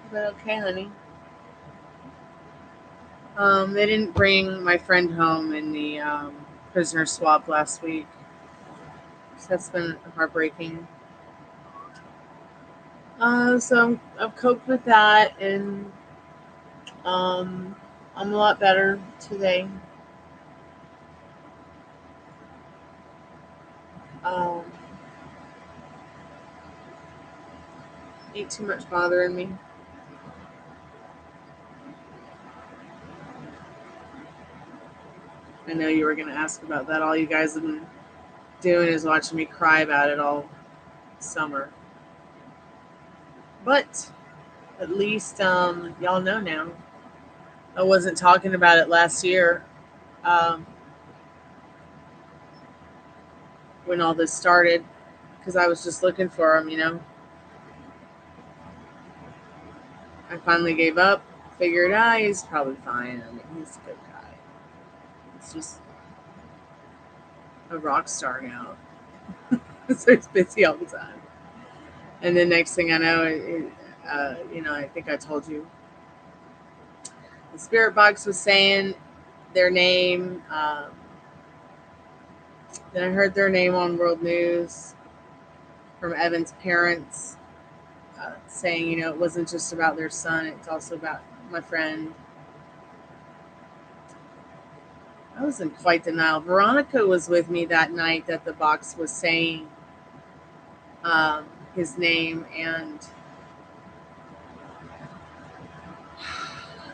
But okay, honey. They didn't bring my friend home in the prisoner swap last week. So that's been heartbreaking. So I've coped with that, and I'm a lot better today. Um, ain't too much bothering me. I know you were going to ask about that. All you guys have been doing is watching me cry about it all summer. But at least y'all know now. I wasn't talking about it last year um, when all this started because I was just looking for him. I finally gave up, figured, he's probably fine. I mean, he's a good guy. He's just a rock star now. So he's busy all the time. And the next thing I know, I think I told you, the spirit box was saying their name. Then I heard their name on World News from Evan's parents saying, it wasn't just about their son, it's also about my friend. I was in quite denial. Veronica was with me that night that the box was saying his name, and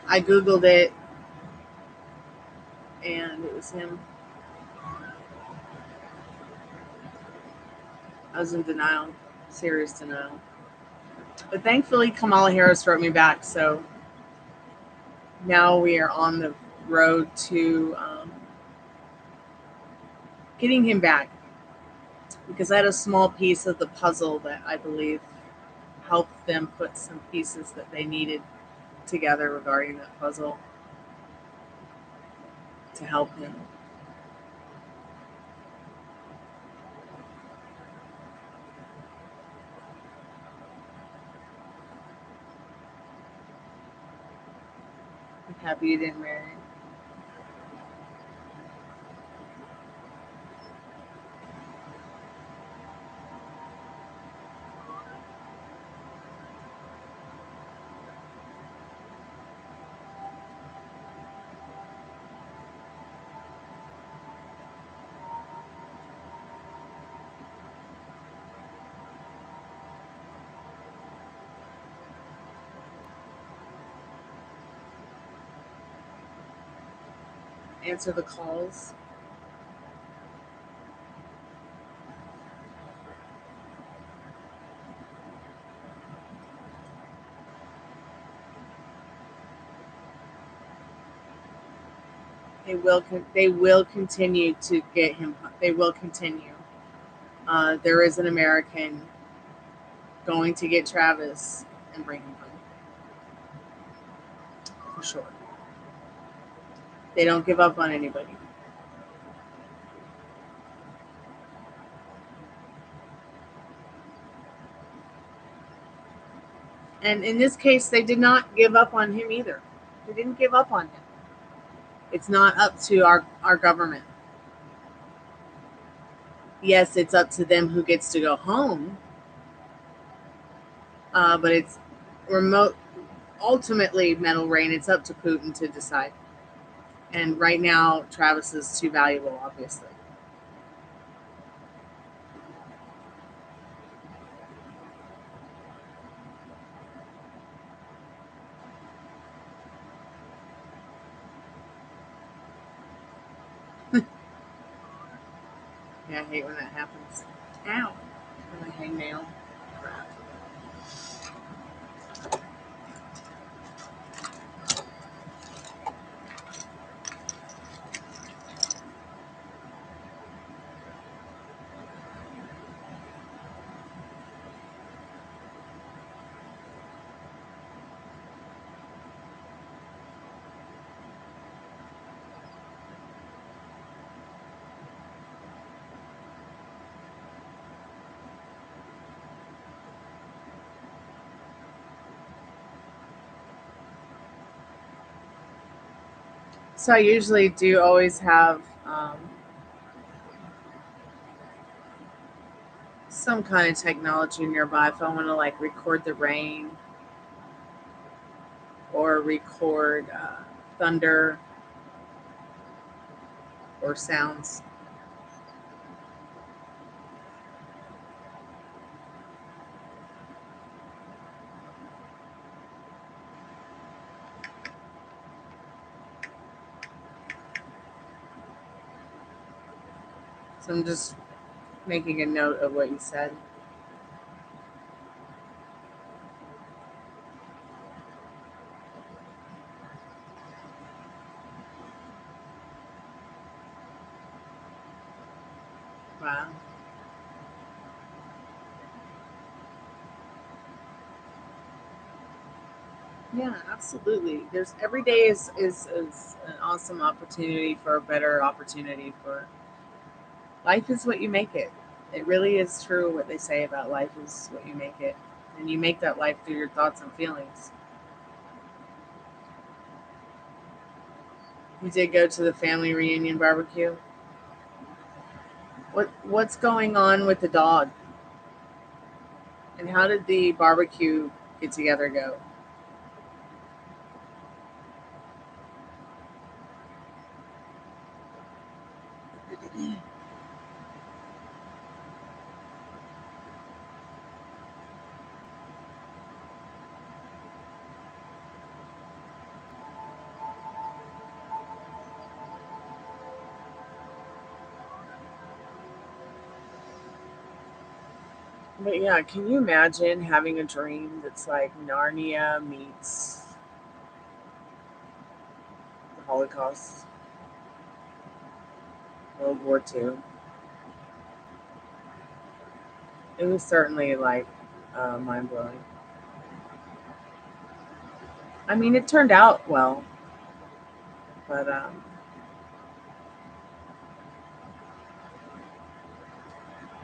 I Googled it, and it was him. I was in denial, serious denial. But thankfully, Kamala Harris wrote me back, so now we are on the road to getting him back, because I had a small piece of the puzzle that I believe helped them put some pieces that they needed together regarding that puzzle to help him. I'm happy you didn't marry. Answer the calls. They will continue to get him. They will continue. There is an American going to get Travis and bring him home for sure. They don't give up on anybody. And in this case, they did not give up on him either. They didn't give up on him. It's not up to our government. Yes, it's up to them who gets to go home, but it's remote. Ultimately, Metal Rain, it's up to Putin to decide. And right now, Travis is too valuable, obviously. Yeah, I hate when that happens. Ow. When I hangnail. Crap. So I usually do always have some kind of technology nearby if I want to like record the rain or record thunder or sounds. So I'm just making a note of what you said. Wow. Yeah, absolutely. There's every day is an awesome opportunity for a better opportunity for life is what you make it. It really is true what they say about life is what you make it. And you make that life through your thoughts and feelings. You did go to the family reunion barbecue. What's going on with the dog? And how did the barbecue get together go? But yeah, can you imagine having a dream that's like Narnia meets the Holocaust, World War II? It was certainly like mind blowing. I mean, it turned out well, but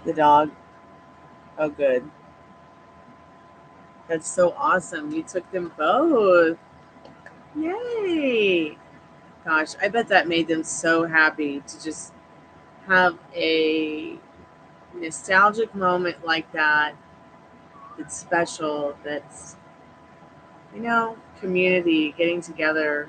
the dog, oh, good. That's so awesome. You took them both. Yay. Gosh, I bet that made them so happy to just have a nostalgic moment like that. That's special. That's, community getting together.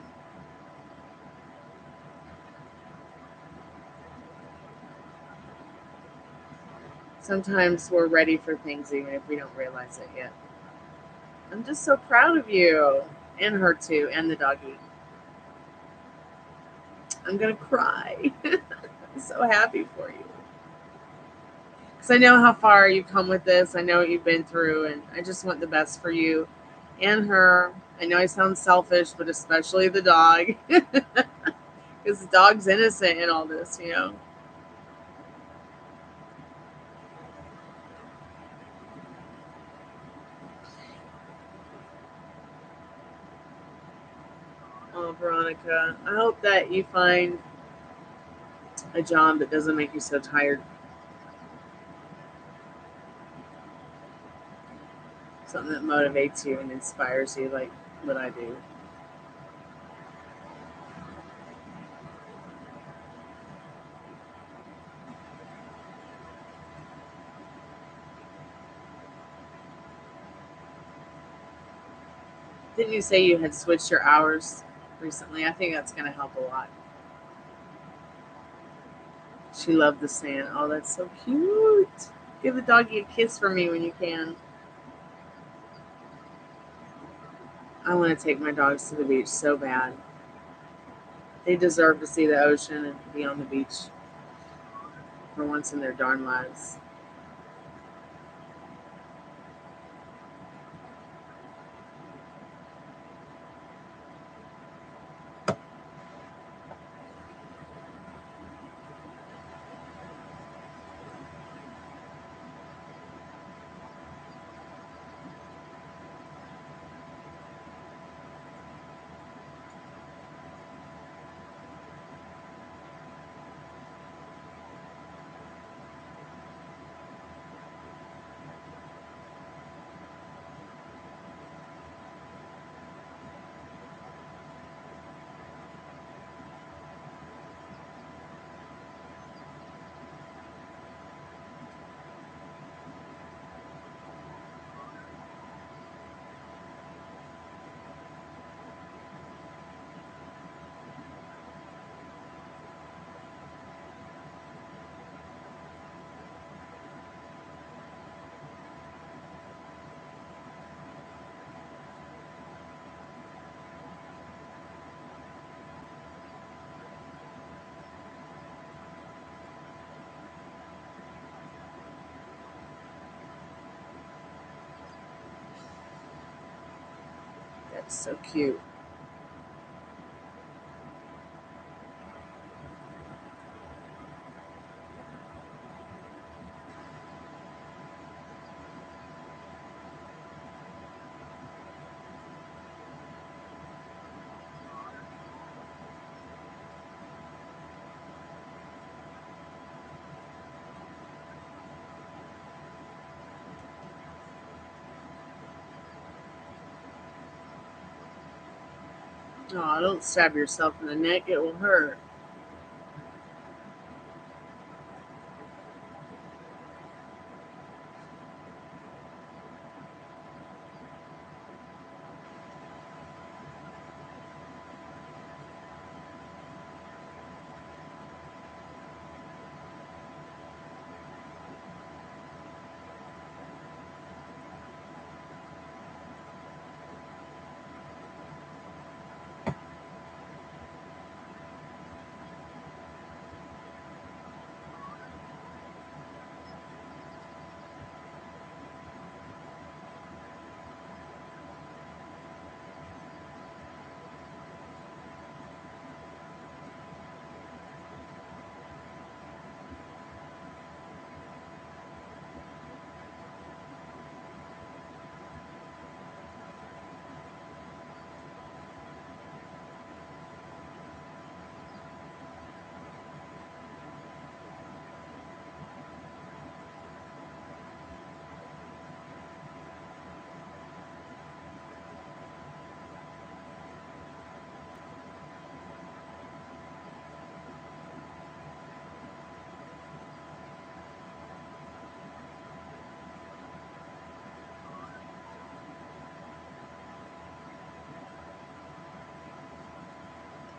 Sometimes we're ready for things even if we don't realize it yet. I'm just so proud of you and her too, and the doggy. I'm going to cry. I'm so happy for you. Because I know how far you've come with this. I know what you've been through, and I just want the best for you and her. I know I sound selfish, but especially the dog. Because the dog's innocent in all this. Oh, Veronica, I hope that you find a job that doesn't make you so tired. Something that motivates you and inspires you like what I do. Didn't you say you had switched your hours recently? I think that's going to help a lot. She loved the sand. Oh, that's so cute. Give the doggy a kiss for me when you can. I want to take my dogs to the beach so bad. They deserve to see the ocean and be on the beach. for once in their darn lives. That's so cute. Oh, don't stab yourself in the neck. It will hurt.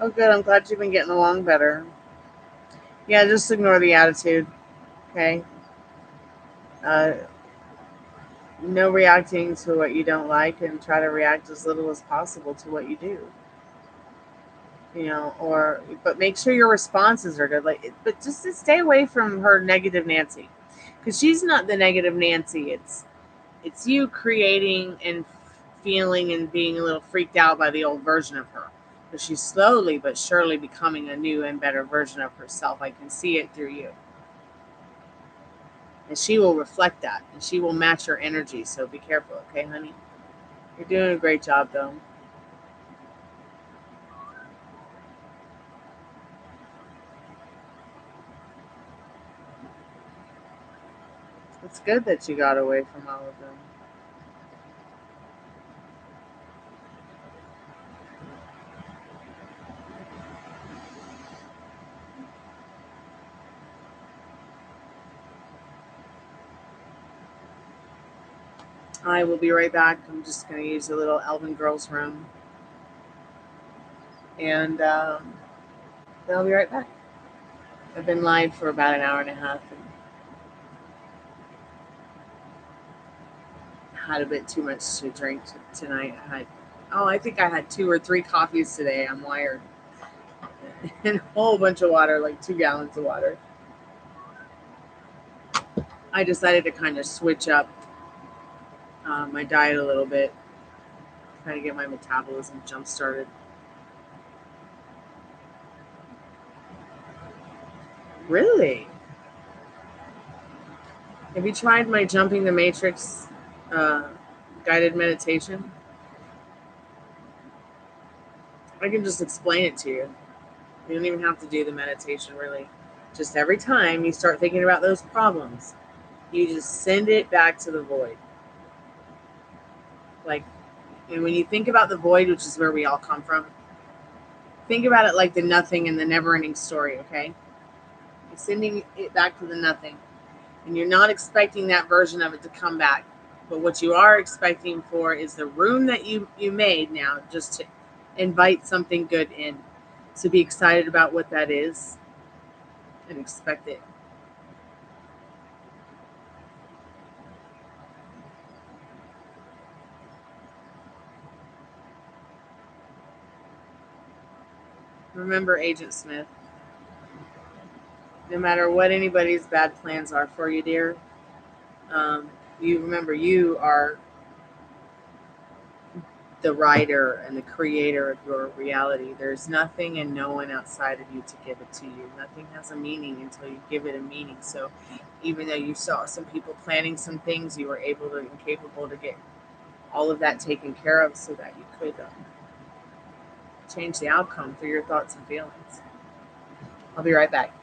Oh, good. I'm glad you've been getting along better. Yeah, just ignore the attitude. Okay. Uh, no reacting to what you don't like, and try to react as little as possible to what you do. But make sure your responses are good. But just to stay away from her negative Nancy, because she's not the negative Nancy. It's you creating and feeling and being a little freaked out by the old version of her. But she's slowly but surely becoming a new and better version of herself. I can see it through you. And she will reflect that, and she will match your energy. So be careful, okay, honey? You're doing a great job, though. It's good that you got away from all of them. I will be right back. I'm just going to use a little Elven Girls room. And then I'll be right back. I've been live for about an hour and a half and had a bit too much to drink tonight. I think I had 2 or 3 coffees today. I'm wired. And a whole bunch of water, like 2 gallons of water. I decided to kind of switch up my diet a little bit, kind of get my metabolism jump started. Really? Have you tried my Jumping the Matrix guided meditation? I can just explain it to you. You don't even have to do the meditation, really. Just every time you start thinking about those problems, you just send it back to the void. Like, and when you think about the void, which is where we all come from, think about it like the nothing in the never-ending story, okay? You're sending it back to the nothing. And you're not expecting that version of it to come back. But what you are expecting for is the room that you made now, just to invite something good in. So be excited about what that is and expect it. Remember, Agent Smith, no matter what anybody's bad plans are for you, dear, you remember you are the writer and the creator of your reality. There's nothing and no one outside of you to give it to you. Nothing has a meaning until you give it a meaning. So even though you saw some people planning some things, you were able to and capable to get all of that taken care of so that you could change the outcome through your thoughts and feelings. I'll be right back.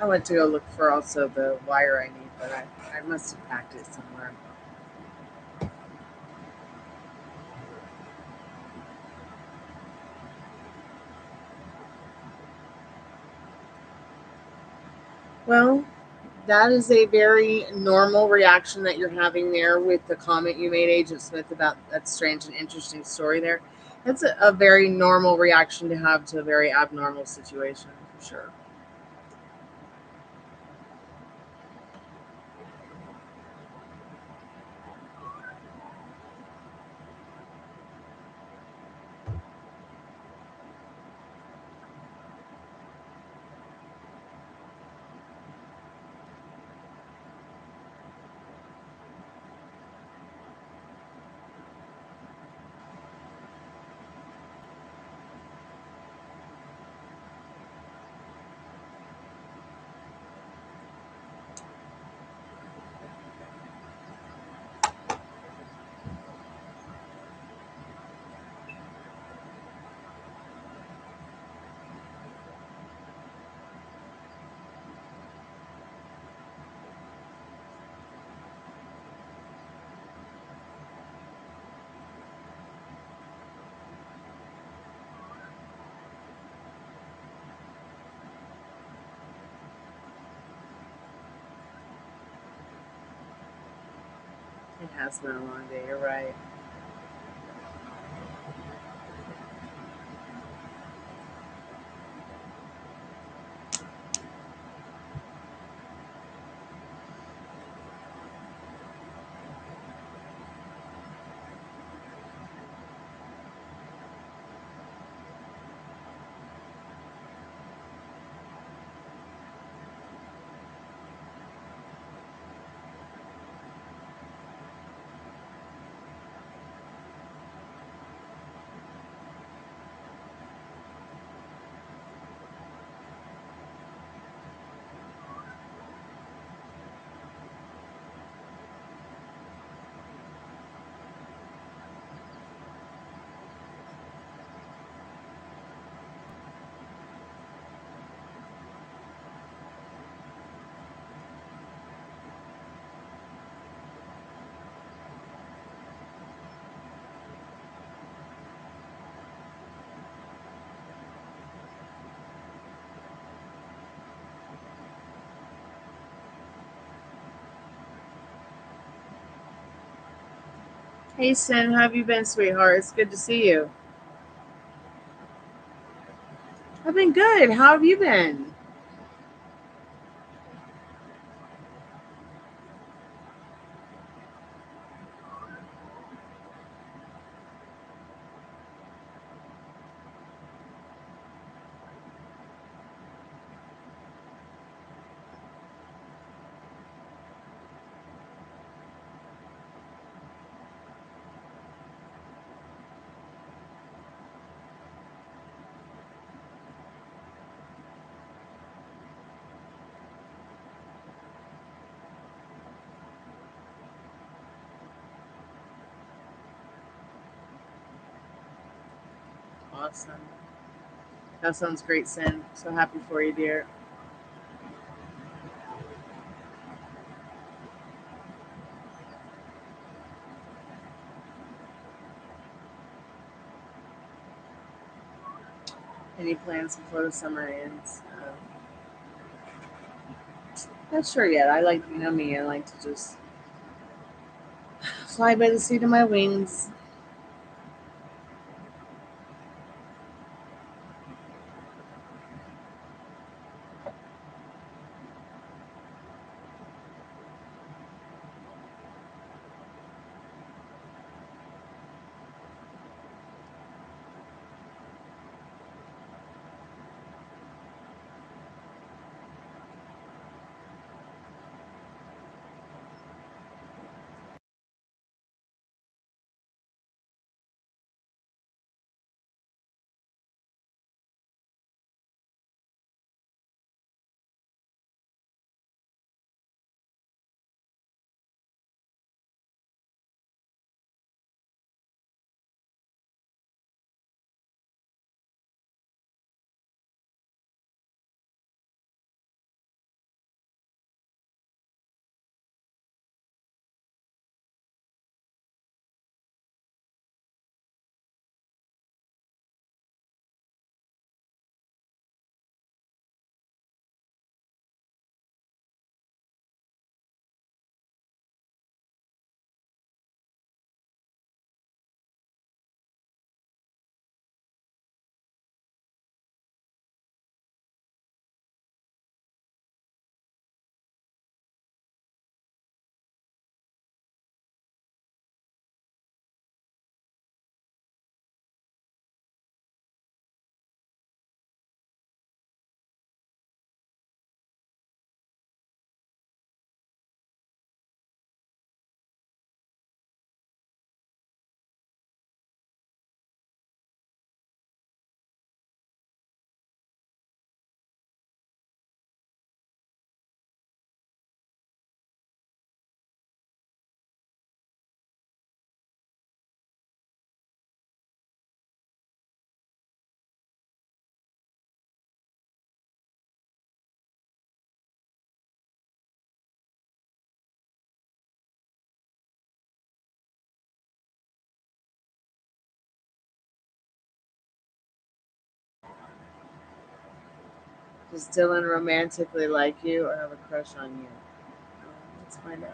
I went to go look for also the wire I need, but I must have packed it somewhere. Well, that is a very normal reaction that you're having there with the comment you made, Agent Smith, about that strange and interesting story there. That's a very normal reaction to have to a very abnormal situation, for sure. It has been a long day, you're right. Hey, Sin, how have you been, sweetheart? It's good to see you. I've been good. How have you been? Awesome. That sounds great, Sin. So happy for you, dear. Any plans before the summer ends? Not sure yet. I like, me, I like to just fly by the seat of my wings. Does Dylan romantically like you or have a crush on you? Let's find out.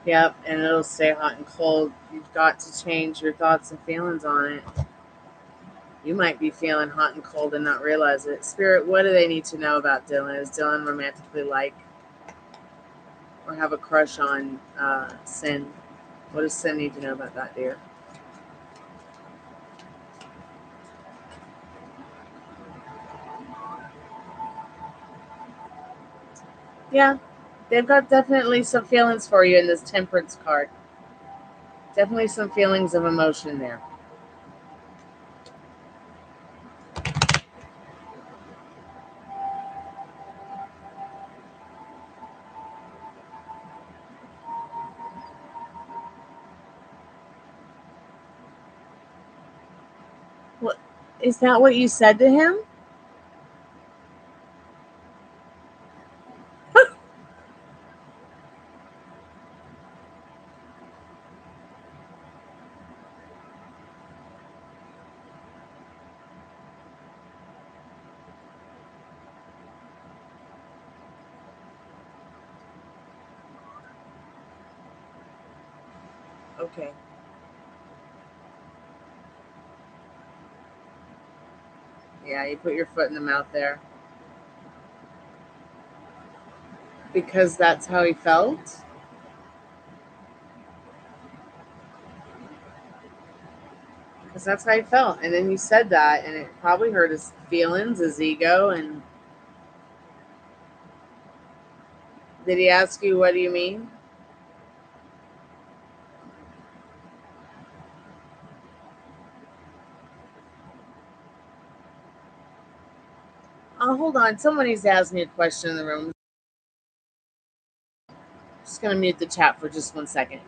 Yep, and it'll stay hot and cold. You've got to change your thoughts and feelings on it. You might be feeling hot and cold and not realize it. Spirit, what do they need to know about Dylan? Is Dylan romantically like or have a crush on Sin? What does Sin need to know about that, dear? Yeah, they've got definitely some feelings for you in this Temperance card. Definitely some feelings of emotion there. What is that? What you said to him? Okay. Yeah, you put your foot in the mouth there. Because that's how he felt? Because that's how he felt. And then you said that, and it probably hurt his feelings, his ego. And did he ask you, what do you mean? Oh, hold on. Somebody's asked me a question in the room. Just going to mute the chat for just 1 second.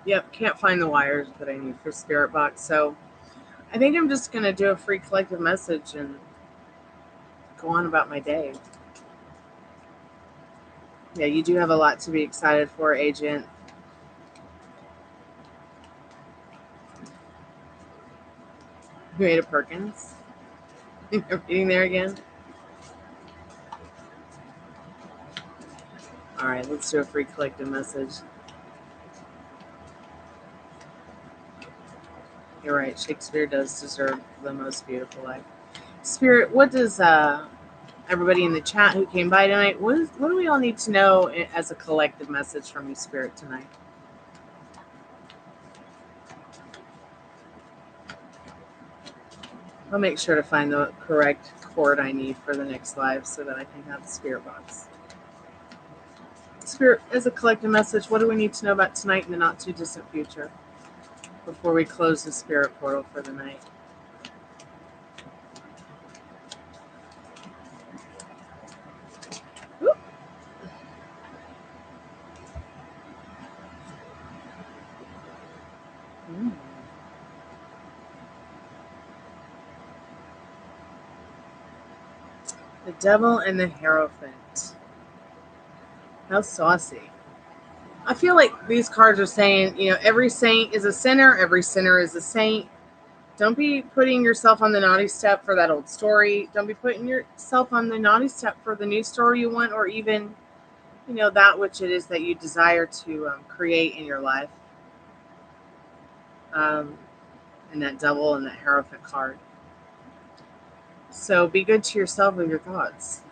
Yep, can't find the wires that I need for Spirit Box. So I think I'm just going to do a free collective message and go on about my day. Yeah, you do have a lot to be excited for, Agent. You ate a Perkins? You're eating there again? All right, let's do a free collective message. You're right, Shakespeare does deserve the most beautiful life. Spirit, what does everybody in the chat who came by tonight, what do we all need to know as a collective message from you, Spirit, tonight? I'll make sure to find the correct chord I need for the next live so that I can have the Spirit Box. Spirit, as a collective message, what do we need to know about tonight in the not too distant future before we close the Spirit portal for the night? Whoop. The Devil and the Hierophant. How saucy. I feel like these cards are saying, every saint is a sinner, every sinner is a saint. Don't be putting yourself on the naughty step for that old story. Don't be putting yourself on the naughty step for the new story you want, or even, that which it is that you desire to create in your life. And that Devil and that Hierophant card. So be good to yourself with your thoughts.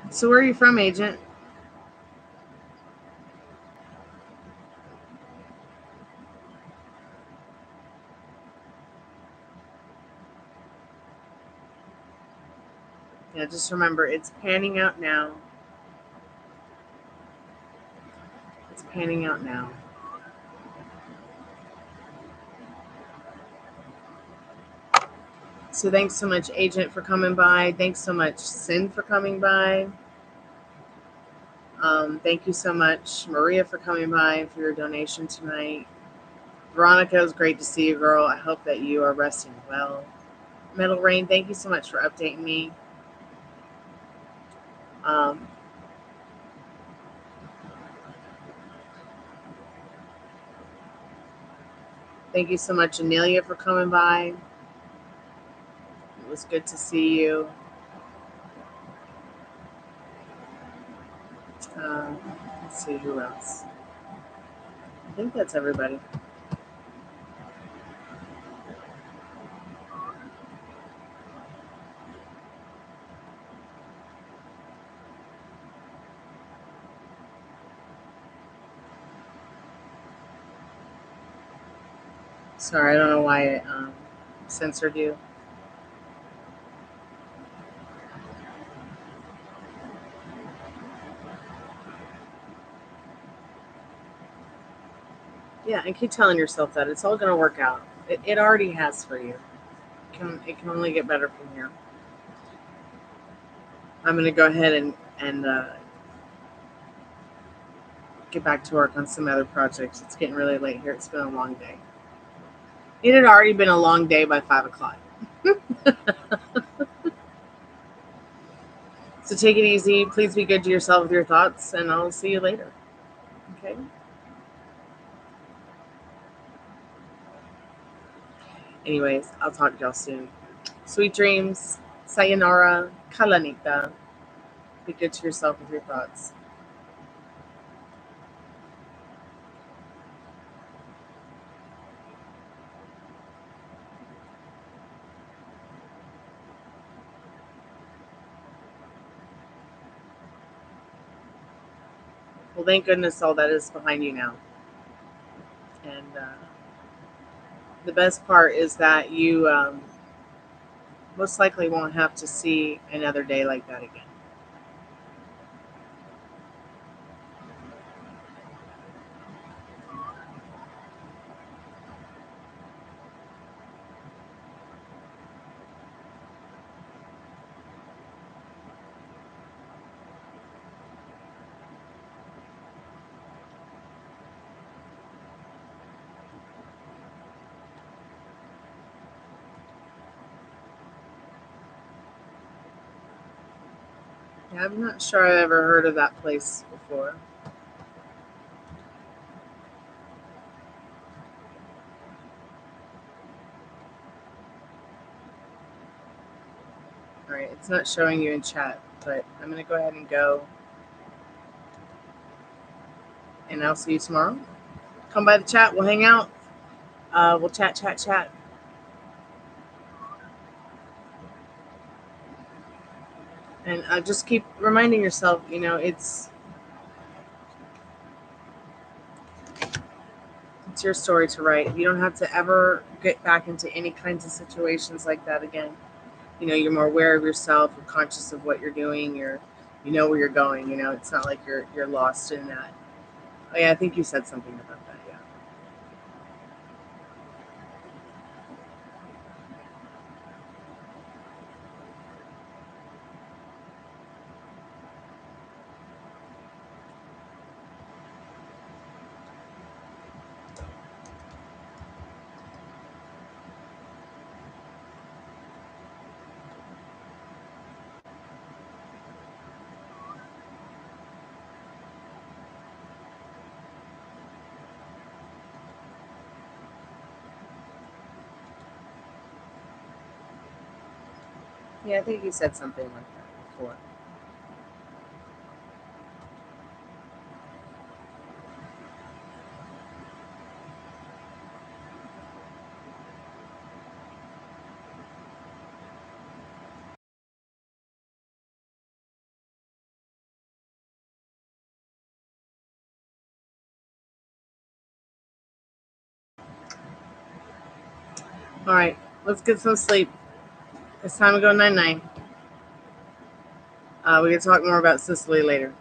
So where are you from, Agent? Yeah, just remember, it's panning out now. It's panning out now. So thanks so much, Agent, for coming by. Thanks so much, Sin, for coming by. Thank you so much, Maria, for coming by for your donation tonight. Veronica, it was great to see you, girl. I hope that you are resting well. Metal Rain, thank you so much for updating me. Thank you so much, Anelia, for coming by. It was good to see you. Let's see who else. I think that's everybody. Sorry, I don't know why it censored you. Yeah, and keep telling yourself that it's all going to work out. It already has for you. It can only get better from here. I'm going to go ahead and get back to work on some other projects. It's getting really late here. It's been a long day. It had already been a long day by 5 o'clock. So take it easy. Please be good to yourself with your thoughts, and I'll see you later. Okay? Anyways, I'll talk to y'all soon. Sweet dreams. Sayonara. Kalanita. Be good to yourself with your thoughts. Well, thank goodness all that is behind you now. And the best part is that you most likely won't have to see another day like that again. Yeah, I'm not sure I've ever heard of that place before. All right, it's not showing you in chat, but I'm going to go ahead and go. And I'll see you tomorrow. Come by the chat. We'll hang out. We'll chat. And just keep reminding yourself, it's your story to write. You don't have to ever get back into any kinds of situations like that again. You're more aware of yourself, you're conscious of what you're doing, you know where you're going, it's not like you're lost in that. Oh yeah, I think you said something about that, yeah. Yeah, I think you said something like that before. All right, let's get some sleep. It's time to go night-night. We can talk more about Sicily later.